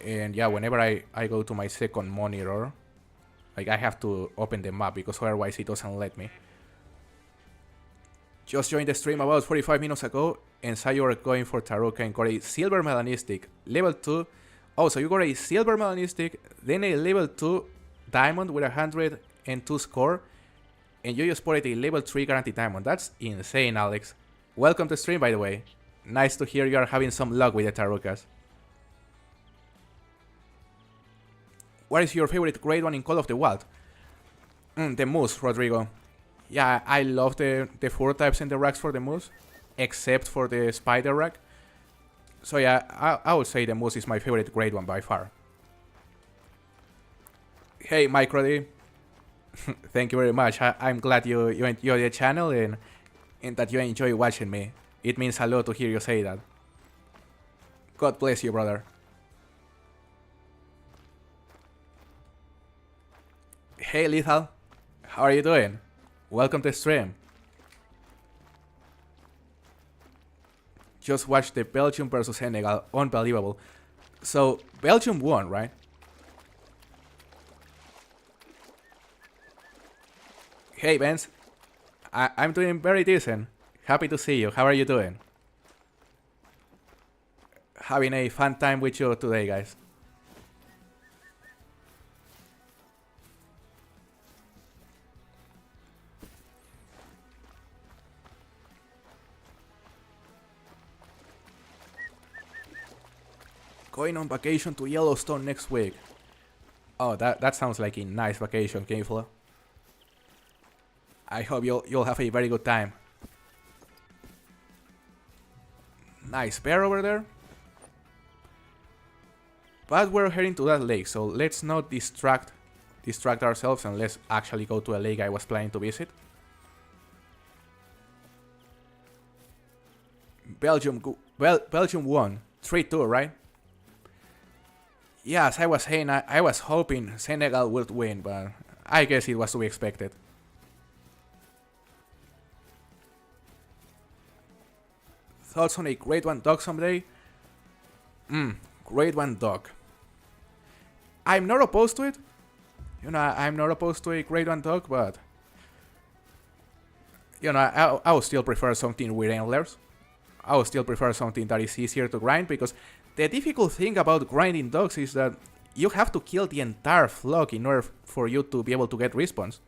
And yeah, whenever I go to my second monitor, like, I have to open the map because otherwise it doesn't let me. Just joined the stream about 45 minutes ago and saw you were going for Taruka and got a silver melanistic, level 2. Oh, so you got a silver melanistic, then a level 2 diamond with 102 score, and you just spotted a level 3 guaranteed diamond. That's insane, Alex. Welcome to stream, by the way. Nice to hear you are having some luck with the Tarukas. What is your favorite grade 1 in Call of the Wild? The Moose, Rodrigo. Yeah, I love the 4 types and the racks for the Moose, except for the Spider rack. So yeah, I would say the Moose is my favorite grade 1 by far. Hey, Micro D. Thank you very much. I'm glad you enjoy the channel and that you enjoy watching me. It means a lot to hear you say that. God bless you, brother. Hey, Lethal. How are you doing? Welcome to the stream. Just watched the Belgium versus Senegal. Unbelievable. So, Belgium won, right? Hey, Vince. I'm doing very decent. Happy to see you. How are you doing? Having a fun time with you today, guys. Going on vacation to Yellowstone next week. Oh, that sounds like a nice vacation, Kefla. I hope you'll have a very good time. Nice bear over there. But we're heading to that lake, so let's not distract ourselves and let's actually go to a lake I was planning to visit. Belgium won 3-2, right? Yes, I was saying I was hoping Senegal would win, but I guess it was to be expected. Thoughts on a grade 1 dog someday? Grade 1 dog. I'm not opposed to it. You know, I'm not opposed to a grade 1 dog, but you know, I would still prefer something with antlers. I would still prefer something that is easier to grind, because the difficult thing about grinding dogs is that you have to kill the entire flock in order for you to be able to get respawns.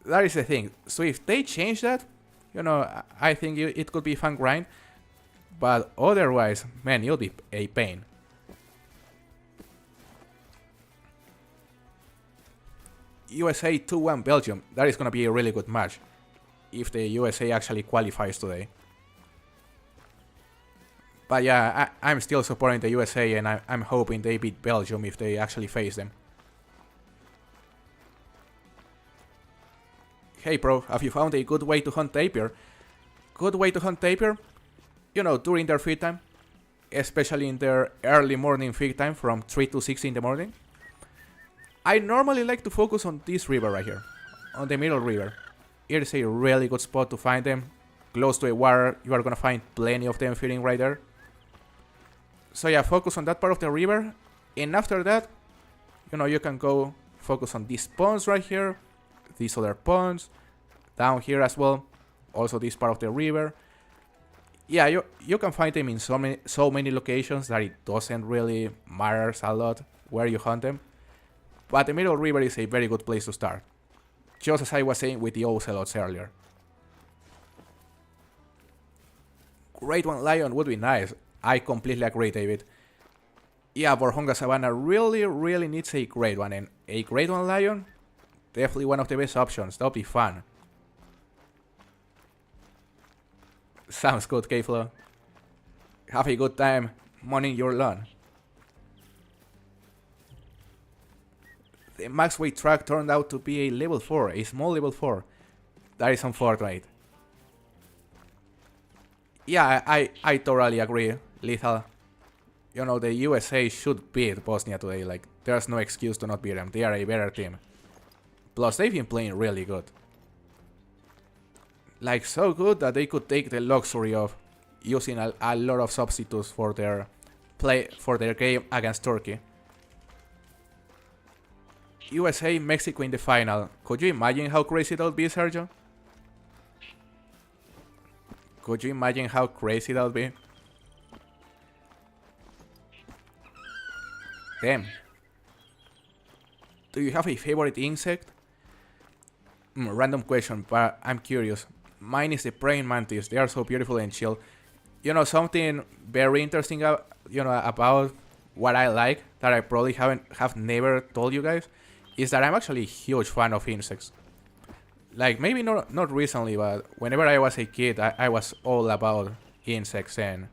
That is the thing. So if they change that, you know, I think it could be fun grind. But otherwise, man, it'll be a pain. USA 2-1 Belgium. That is going to be a really good match if the USA actually qualifies today. But yeah, I'm still supporting the USA, and I'm hoping they beat Belgium if they actually face them. Hey bro, have you found a good way to hunt tapir? Good way to hunt tapir? You know, during their feed time. Especially in their early morning feed time from 3 to 6 in the morning. I normally like to focus on this river right here. On the middle river. It is a really good spot to find them. Close to a water, you are gonna find plenty of them feeding right there. So yeah, focus on that part of the river. And after that, you know, you can go focus on these ponds right here. These other ponds. Down here as well. Also this part of the river. Yeah, you can find them in so many locations that it doesn't really matter a lot where you hunt them. but the Middle River is a very good place to start. Just as I was saying with the ocelots earlier. Grade 1 lion would be nice. I completely agree, David. Yeah, Borjonga Savannah really needs a grade 1, and a grade 1 lion? Definitely one of the best options. That'll be fun. Sounds good, K-Flow. Have a good time mowing your lawn. The max weight track turned out to be a level 4, a small level 4. That is unfortunate. Yeah, I totally agree, Lethal. You know, the USA should beat Bosnia today. Like, there's no excuse to not beat them. They are a better team. Plus, they've been playing really good. Like, so good that they could take the luxury of using a lot of substitutes for their game against Turkey. USA, Mexico in the final. Could you imagine how crazy that would be, Sergio? Could you imagine how crazy that would be? Damn. Do you have a favorite insect? Random question, but I'm curious. Mine is the praying mantis. They are so beautiful and chill. You know, something very interesting about what I like that I probably have never told you guys is that I'm actually a huge fan of insects. Like, maybe not recently, but whenever I was a kid, I was all about insects and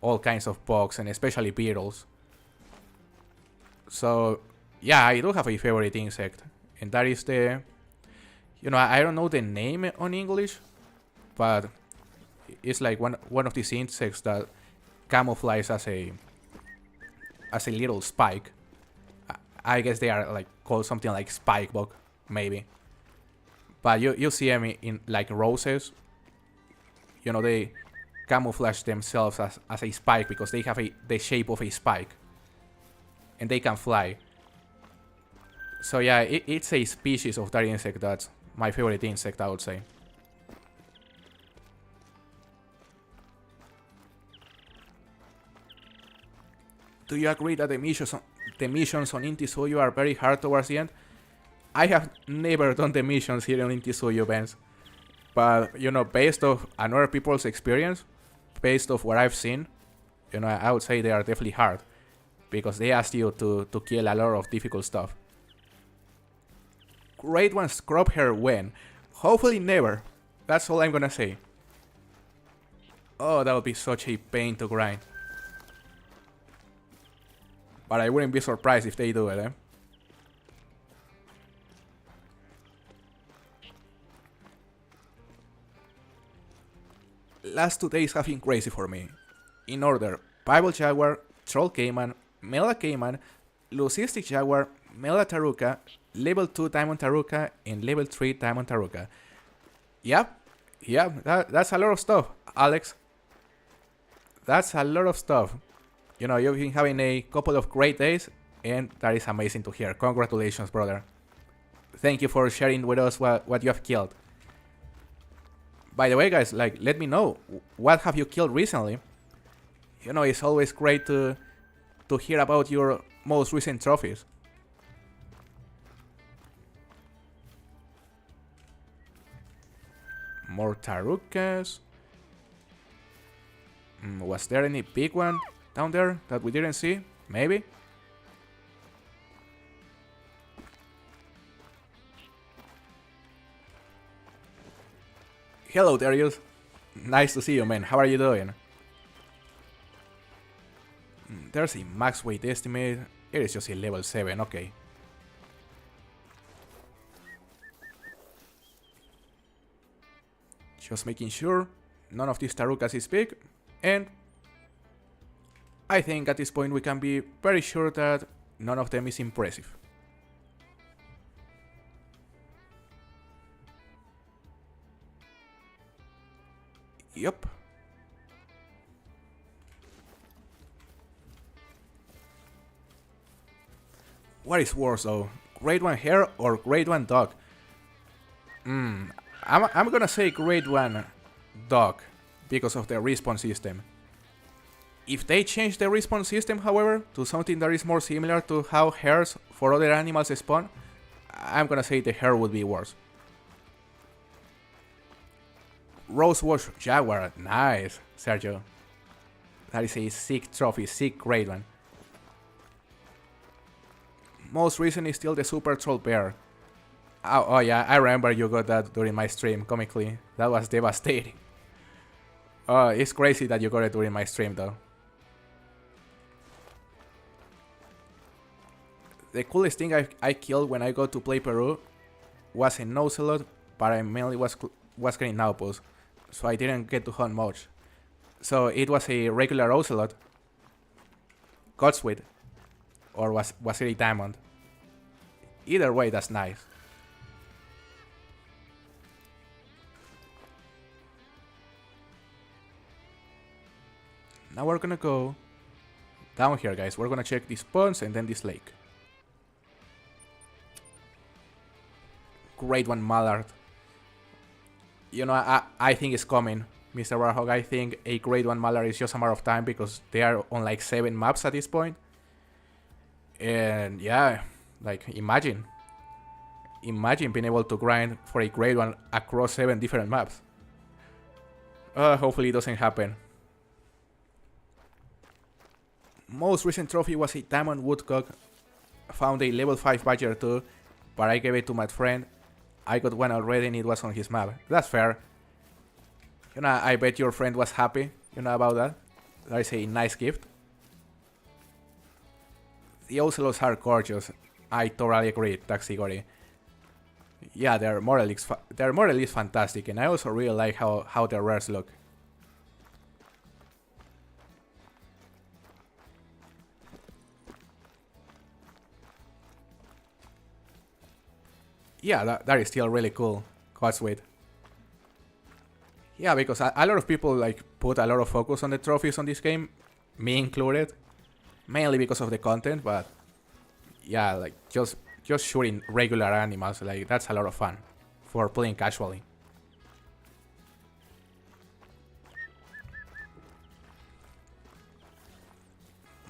all kinds of bugs, and especially beetles. So, yeah, I do have a favorite insect, and that is the... You know, I don't know the name on English, but it's like one of these insects that camouflage as a little spike. I guess they are like called something like spike bug, maybe. But you see them in like roses. You know, they camouflage themselves as a spike because they have the shape of a spike. And they can fly. So yeah, it's a species of that insect that's my favorite insect, I would say. Do you agree that the missions on Intisuyu are very hard towards the end? I have never done the missions here on Intisuyu, Benz. But, you know, based off other people's experience, based off what I've seen, you know, I would say they are definitely hard. Because they ask you to kill a lot of difficult stuff. Grade 1 scrub hair when? Hopefully never. That's all I'm gonna say. Oh, that would be such a pain to grind. But I wouldn't be surprised if they do it, eh? Last 2 days have been crazy for me. In order, Bible Jaguar, Troll Cayman, Mela Cayman, Leucistic Jaguar, Mela Taruka, Level 2 Diamond Taruka, and Level 3 Diamond Taruka. Yep, that's a lot of stuff, Alex. That's a lot of stuff. You know, you've been having a couple of great days, and that is amazing to hear. Congratulations, brother. Thank you for sharing with us what you have killed. By the way, guys, like, let me know, what have you killed recently? You know, it's always great to hear about your most recent trophies. More Tarukas. Was there any big one down there that we didn't see? Maybe? Hello, Darius. Nice to see you, man. How are you doing? There's a max weight estimate. It is just a level 7, okay. Just making sure none of these Tarukas is big, and I think at this point we can be very sure that none of them is impressive. Yup. What is worse though? Grade 1 hare or grade 1 dog? I'm gonna say grade 1 dog because of the respawn system. If they change the respawn system, however, to something that is more similar to how hares for other animals spawn, I'm gonna say the hare would be worse. Rosewash Jaguar, nice, Sergio. That is a sick trophy, sick great one. Most recent is still the Super Troll Bear. Oh yeah, I remember you got that during my stream, comically. That was devastating. Oh, it's crazy that you got it during my stream though. The coolest thing I killed when I got to play Peru was an ocelot, but I mainly was getting outposts, so I didn't get to hunt much. So it was a regular ocelot, Godsweet, or was it a diamond? Either way, that's nice. Now we're gonna go down here, guys. We're gonna check these ponds and then this lake. Great one, Mallard. You know, I think it's coming, Mr. Warhog. I think a great one Mallard is just a matter of time because they are on like 7 maps at this point. And yeah, like imagine being able to grind for a great one across 7 different maps. Hopefully it doesn't happen. Most recent trophy was a Diamond Woodcock. Found a level 5 badger too, but I gave it to my friend. I got one already and it was on his map. That's fair. You know, I bet your friend was happy, you know, about that. That is a nice gift. The ocelots are gorgeous. I totally agree, Taxigori. Yeah, they're more or less fantastic, and I also really like how their rares look. Yeah, that is still really cool. Godsweet. Yeah, because a lot of people like put a lot of focus on the trophies on this game, me included, mainly because of the content. But yeah, like just shooting regular animals, like that's a lot of fun for playing casually.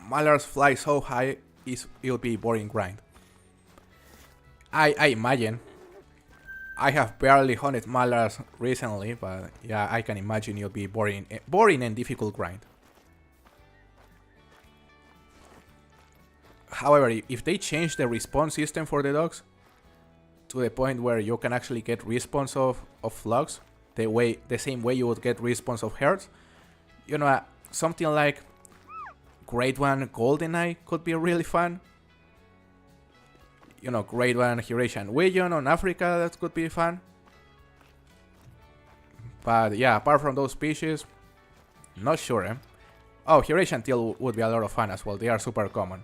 Mallards fly so high, it'll be boring grind. I imagine. I have barely hunted mallards recently, but yeah, I can imagine it'll be boring and difficult grind. However, if they change the respawn system for the dogs to the point where you can actually get respawns of flogs the same way you would get respawns of herds, you know, something like Grade 1 Goldeneye could be really fun. You know, Grade 1 Eurasian Widgeon on Africa, that could be fun. But yeah, apart from those species, not sure, eh? Oh, Eurasian Teal would be a lot of fun as well, they are super common.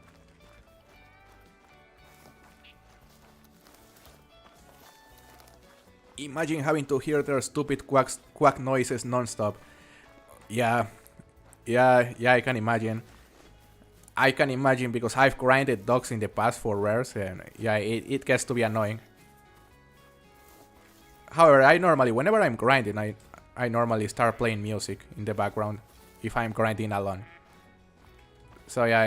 Imagine having to hear their stupid quack noises non-stop. Yeah, I can imagine. I can imagine because I've grinded dogs in the past for rares, and yeah, it gets to be annoying. However, whenever I'm grinding, I normally start playing music in the background if I'm grinding alone. So yeah,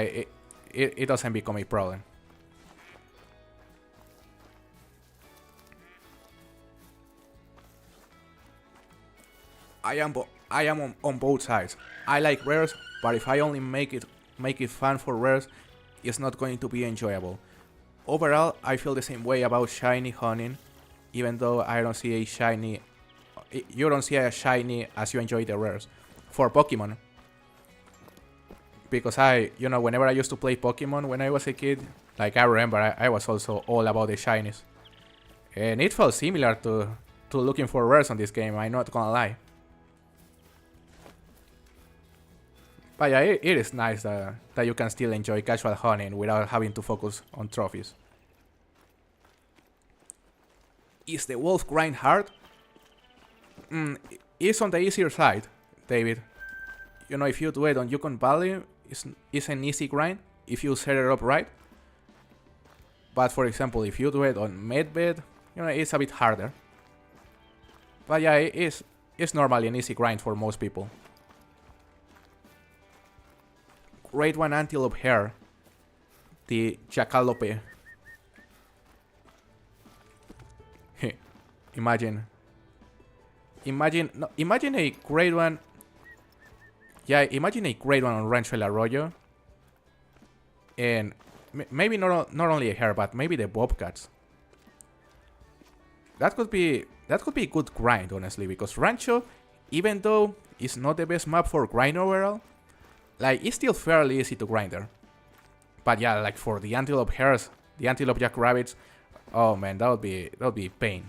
it doesn't become a problem. I am on both sides. I like rares, but if I only make it fun for rares, it's not going to be enjoyable. Overall, I feel the same way about shiny hunting, even though I don't see a shiny. You don't see a shiny as you enjoy the rares for Pokemon. Because whenever I used to play Pokemon when I was a kid, like I remember I was also all about the shinies. And it felt similar to looking for rares on this game, I'm not gonna lie. But yeah, it is nice that you can still enjoy casual hunting without having to focus on trophies. Is the wolf grind hard? It's on the easier side, David. You know, if you do it on Yukon Valley, it's an easy grind if you set it up right. But for example, if you do it on Medved, it's a bit harder. But yeah, it's normally an easy grind for most people. Grade 1 antelope hare. The jackalope. Imagine a grade 1. Yeah, imagine a grade 1 on Rancho El Arroyo. And maybe not only a hare, but maybe the bobcats. That could be a good grind, honestly, because Rancho, even though it's not the best map for grind overall, like it's still fairly easy to grind there. But yeah, like for the antelope hares, the antelope jackrabbits, oh man, that would be pain.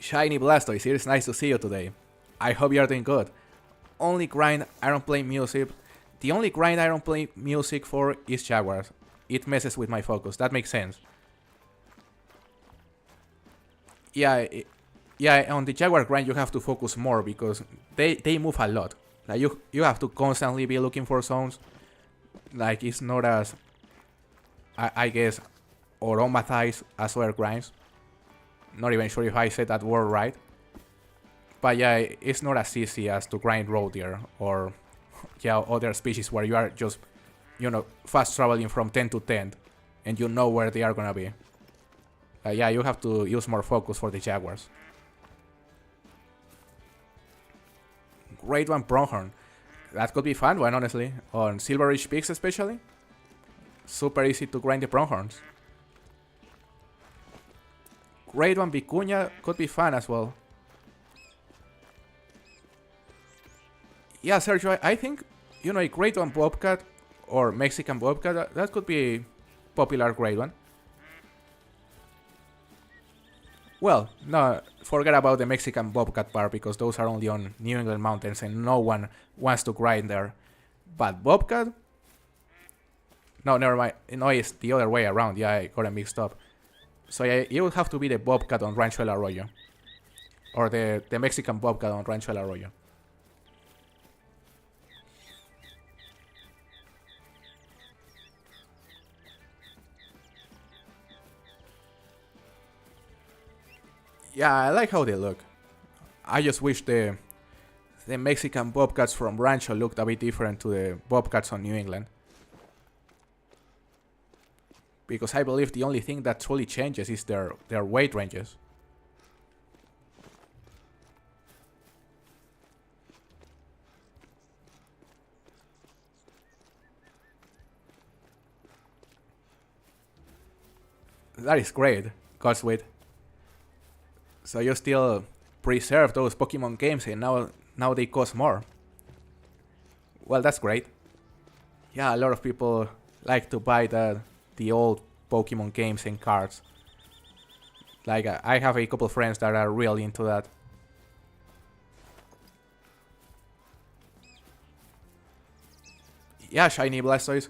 Shiny Blastoise, it is nice to see you today. I hope you are doing good. Only grind I don't play music. The only grind I don't play music for is Jaguars. It messes with my focus. That makes sense. Yeah, on the Jaguar grind you have to focus more because they move a lot. Like you have to constantly be looking for zones. Like it's not as I guess automatized as other grinds. Not even sure if I said that word right. But yeah, it's not as easy as to grind roe deer or yeah, other species where you are just, you know, fast traveling from 10 to 10 and you know where they are gonna be. Yeah, you have to use more focus for the Jaguars. Grade 1 pronghorn. That could be fun one, honestly. On Silver Ridge Peaks especially. Super easy to grind the pronghorns. Grade 1 vicuña could be fun as well. Yeah, Sergio, I think, you know, a grade 1 bobcat or Mexican bobcat, that could be a popular grade 1. Well, no, forget about the Mexican bobcat part because those are only on New England mountains and no one wants to grind there. But bobcat? No, never mind. No, it's the other way around. Yeah, I got it mixed up. So yeah, it would have to be the bobcat on Rancho El Arroyo. Or the Mexican bobcat on Rancho El Arroyo. Yeah, I like how they look. I just wish the Mexican bobcats from Rancho looked a bit different to the bobcats on New England. Because I believe the only thing that truly changes is their weight ranges. That is great, Godsweet. So you still preserve those Pokemon games and now they cost more. Well, that's great. Yeah, a lot of people like to buy the old Pokemon games and cards. Like I have a couple friends that are really into that. Yeah, Shiny Blastoise.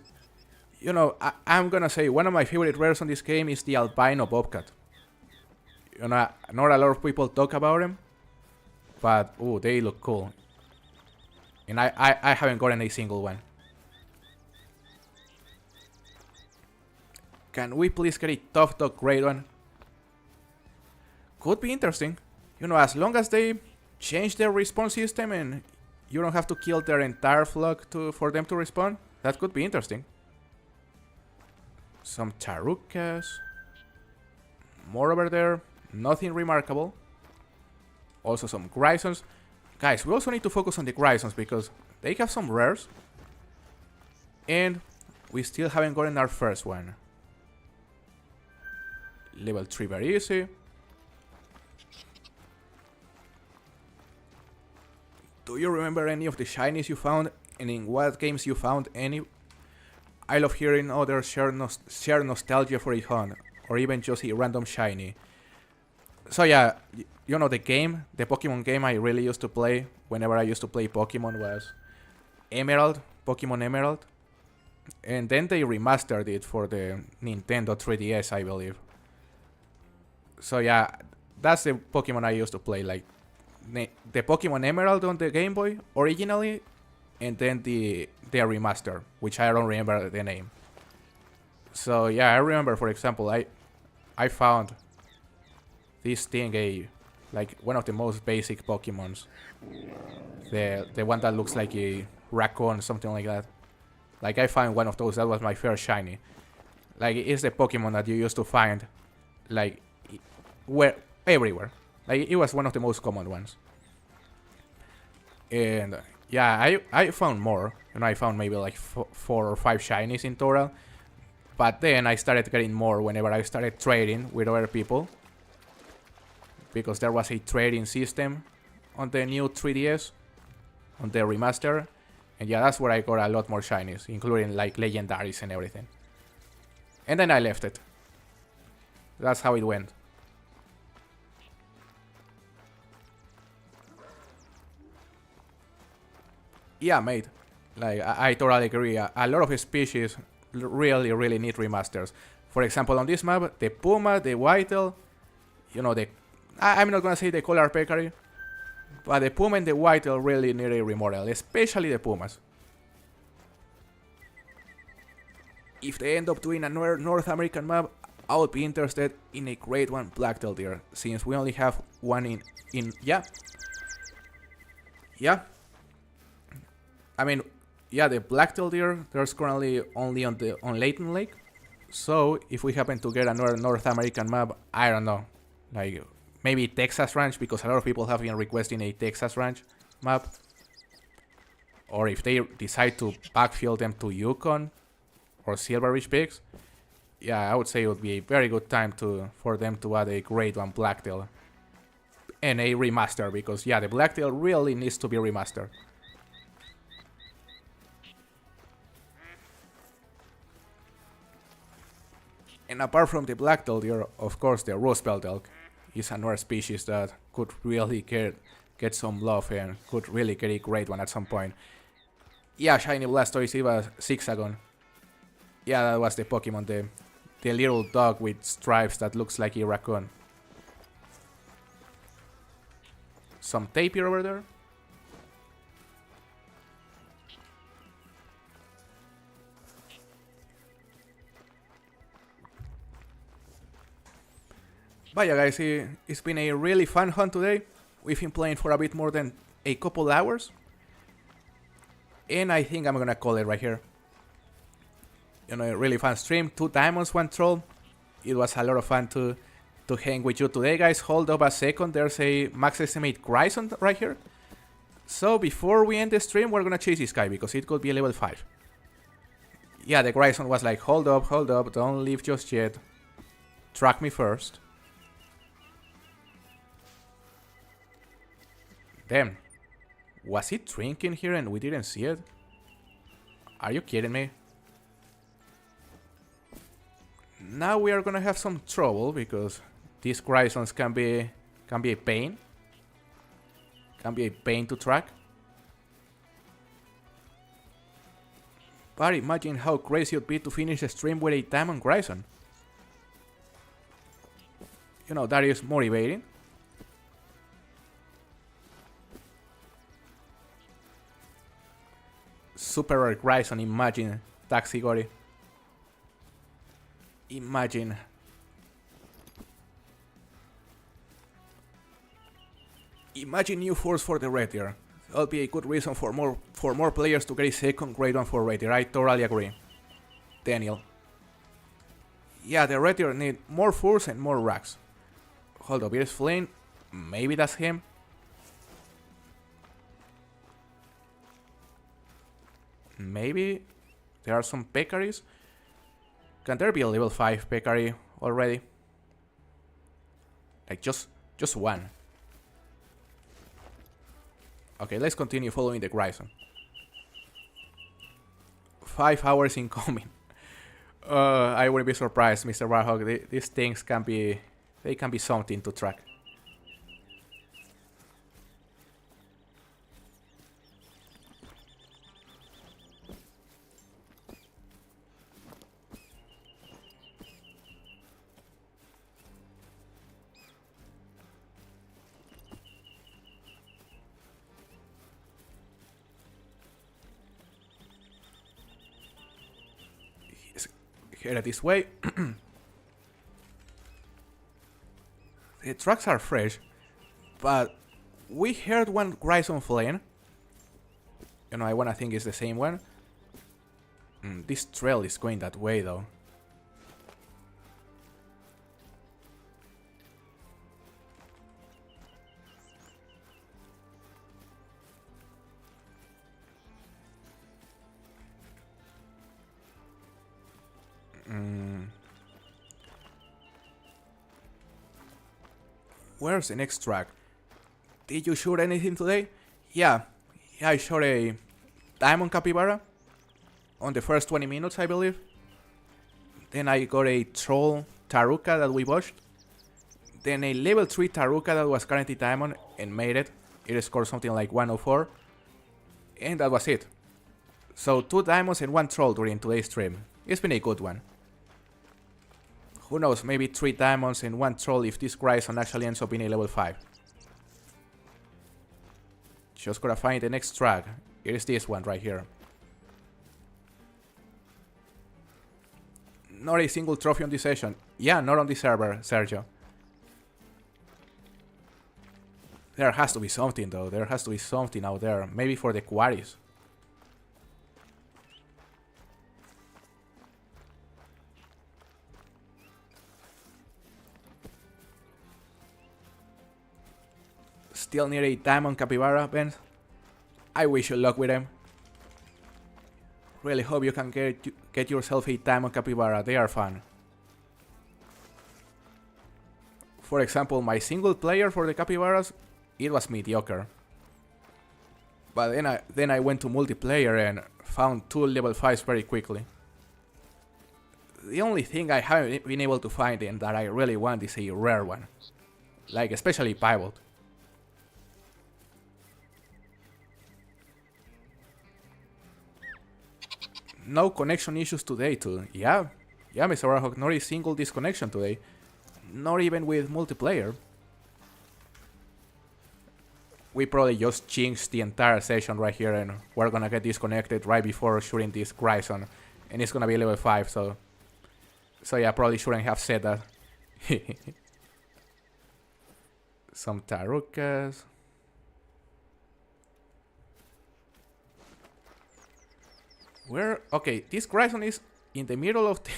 You know, I'm gonna say one of my favorite rares on this game is the albino bobcat. You know, not a lot of people talk about them, but ooh, they look cool. And I haven't gotten a single one. Can we please get a Tough Dog grade 1? Could be interesting. You know, as long as they change their respawn system and you don't have to kill their entire flock for them to respawn, that could be interesting. Some Tarukas. More over there. Nothing remarkable. Also some Grisons. Guys, we also need to focus on the Grisons because they have some rares. And we still haven't gotten our first one. Level 3 very easy. Do you remember any of the shinies you found? And in what games you found any? I love hearing others share nostalgia for a hunt. Or even just a random shiny. So yeah, you know the Pokemon game I really used to play whenever I used to play Pokemon was Emerald, Pokemon Emerald. And then they remastered it for the Nintendo 3DS, I believe. So yeah, that's the Pokemon I used to play, like the Pokemon Emerald on the Game Boy originally, and then the remaster, which I don't remember the name. So yeah, I remember, for example, I found this thing, a Like one of the most basic Pokemons. The one that looks like a raccoon, something like that. Like I found one of those, that was my first shiny. Like it's the Pokemon that you used to find like everywhere. Like it was one of the most common ones. And yeah, I found more. And I found maybe like 4 or 5 shinies in total. But then I started getting more whenever I started trading with other people. Because there was a trading system on the new 3DS, on the remaster. And yeah, that's where I got a lot more shinies, including like legendaries and everything. And then I left it. That's how it went. Yeah, mate. Like, I totally agree. A lot of species really need remasters. For example, on this map, the Puma, the Whitetail, you know, I'm not gonna say the Color Peccary, but the Puma and the Whitetail really need a remodel, especially the Pumas. If they end up doing a North American map, I would be interested in a Great One Blacktail Deer, since we only have one yeah. I mean, yeah, the Blacktail Deer, there's currently only on Layton Lake. So, if we happen to get another North American map, I don't know. Like, maybe Texas Ranch, because a lot of people have been requesting a Texas Ranch map. Or if they decide to backfill them to Yukon or Silverfish Peaks, yeah, I would say it would be a very good time for them to add a Great One Blacktail. And a remaster, because yeah, the Blacktail really needs to be remastered. And apart from the Blacktail Deer, of course, the Roosevelt Elk is another species that could really get some love and could really get a Great One at some point. Yeah, Shiny Blastoise, it was Zigzagoon. Yeah, that was the Pokemon, the little dog with stripes that looks like a raccoon. Some tapir over there. But yeah, guys, it's been a really fun hunt today. We've been playing for a bit more than a couple hours. And I think I'm gonna call it right here. You know, a really fun stream. 2 diamonds, 1 troll. It was a lot of fun to hang with you today, guys. Hold up a second. There's a max estimate Grison right here. So before we end the stream, we're gonna chase this guy because it could be a level 5. Yeah, the Grison was like, hold up, don't leave just yet. Track me first. Damn. Was it drinking here and we didn't see it? Are you kidding me? Now we are gonna have some trouble because these Grisons can be a pain. Can be a pain to track. But imagine how crazy it would be to finish a stream with a Diamond Grison. You know, that is motivating. Super Rare Grison, imagine, Taxi Gory. Imagine. Imagine new force for the Red Deer. That'll be a good reason for more players to get a second Great One for Red Deer. I totally agree. Daniel. Yeah, the Red Deer need more force and more racks. Hold up, here's Flynn. Maybe that's him. Maybe there are some Peccaries. Can there be a level 5 Peccary already? Like just one. Okay, let's continue following the Grison. 5 hours incoming. I wouldn't be surprised, Mr. Warhawk. These things can be something to track. Headed this way. The tracks are fresh, But we heard one Grison Flame. You know, I wanna think it's the same one. This trail is going that way though. Where's the next track? Did you shoot anything today? Yeah, I shot a diamond capybara on the first 20 minutes, I believe. Then I got a troll taruka that we watched. Then a level 3 taruka that was currently diamond and made it. It scored something like 104. And that was it. So 2 diamonds and 1 troll during today's stream. It's been a good one. Who knows, maybe 3 diamonds and 1 troll if this Grison actually ends up in a level 5. Just gotta find the next track. It is this one right here. Not a single trophy on this session. Yeah, not on this server, Sergio. There has to be something though. There has to be something out there. Maybe for the quarries. Still need a diamond capybara, Ben. I wish you luck with them. Really hope you can get yourself a diamond capybara. They are fun. For example, my single player for the capybaras, it was mediocre. But then I went to multiplayer and found 2 level 5s very quickly. The only thing I haven't been able to find and that I really want is a rare one. Like especially pivot. No connection issues today too. Yeah, Mr. Warhawk, not a single disconnection today. Not even with multiplayer. We probably just jinxed the entire session right here and we're gonna get disconnected right before shooting this Grison. And it's gonna be level 5, so yeah, probably shouldn't have said that. Some tarukas. Where? Okay, this Grison is in the middle of the...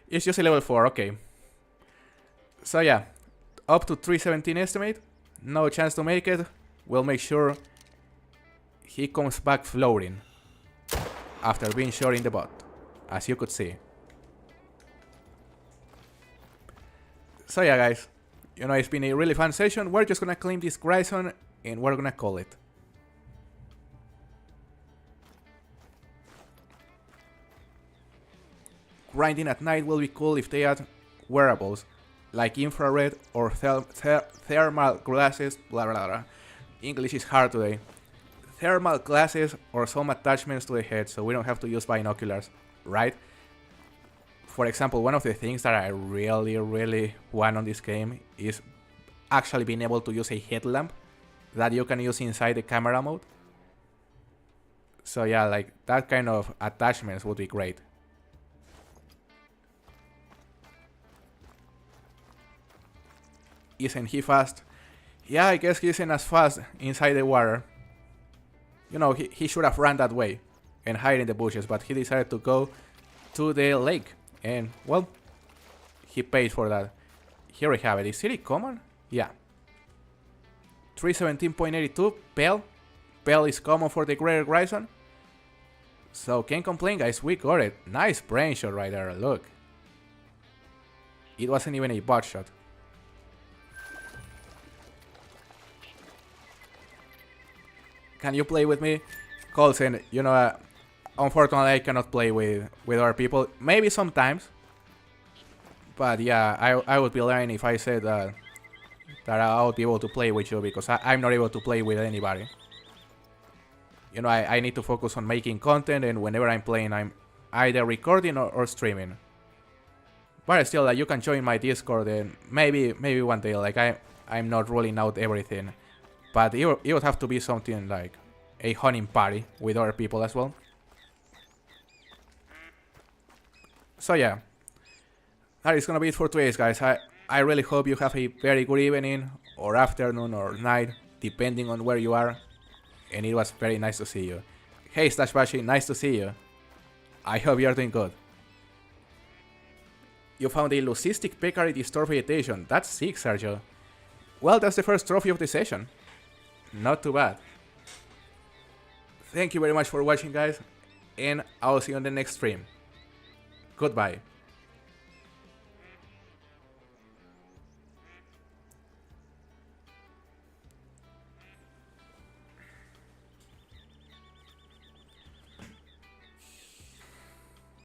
It's just a level 4, okay. So yeah, up to 317 estimate. No chance to make it. We'll make sure he comes back floating after being shot in the butt, as you could see. So yeah, guys, you know, it's been a really fun session. We're just gonna claim this Grison and we're gonna call it. Grinding at night will be cool if they add wearables, like infrared or thermal glasses, blah blah blah. English is hard today. Thermal glasses or some attachments to the head so we don't have to use binoculars, right? For example, one of the things that I really want on this game is actually being able to use a headlamp that you can use inside the camera mode. So yeah, like that kind of attachments would be great. Isn't he fast? Yeah, I guess he isn't as fast inside the water. You know, he should have run that way and hide in the bushes, but he decided to go to the lake. And, well, he paid for that. Here we have it. Is it common? Yeah. 317.82, Pale. Pale is common for the Greater Grison. So, can't complain, guys. We got it. Nice brain shot right there. Look. It wasn't even a bot shot. Can you play with me? Colson, you know, unfortunately I cannot play with other people. Maybe sometimes. But yeah, I would be lying if I said that I would be able to play with you, because I'm not able to play with anybody. You know, I need to focus on making content, and whenever I'm playing, I'm either recording or streaming. But still, like, you can join my Discord, and maybe one day, like, I'm not ruling out everything. But it would have to be something like a hunting party with other people as well. So yeah, that is gonna be it for today, guys. I really hope you have a very good evening or afternoon or night, depending on where you are, and it was very nice to see you. Hey Stashbashi, nice to see you. I hope you are doing good. You found a leucistic peccary disturbed vegetation. That's sick, Sergio. Well, that's the first trophy of the session. Not too bad. Thank you very much for watching, guys, and I'll see you on the next stream. Goodbye.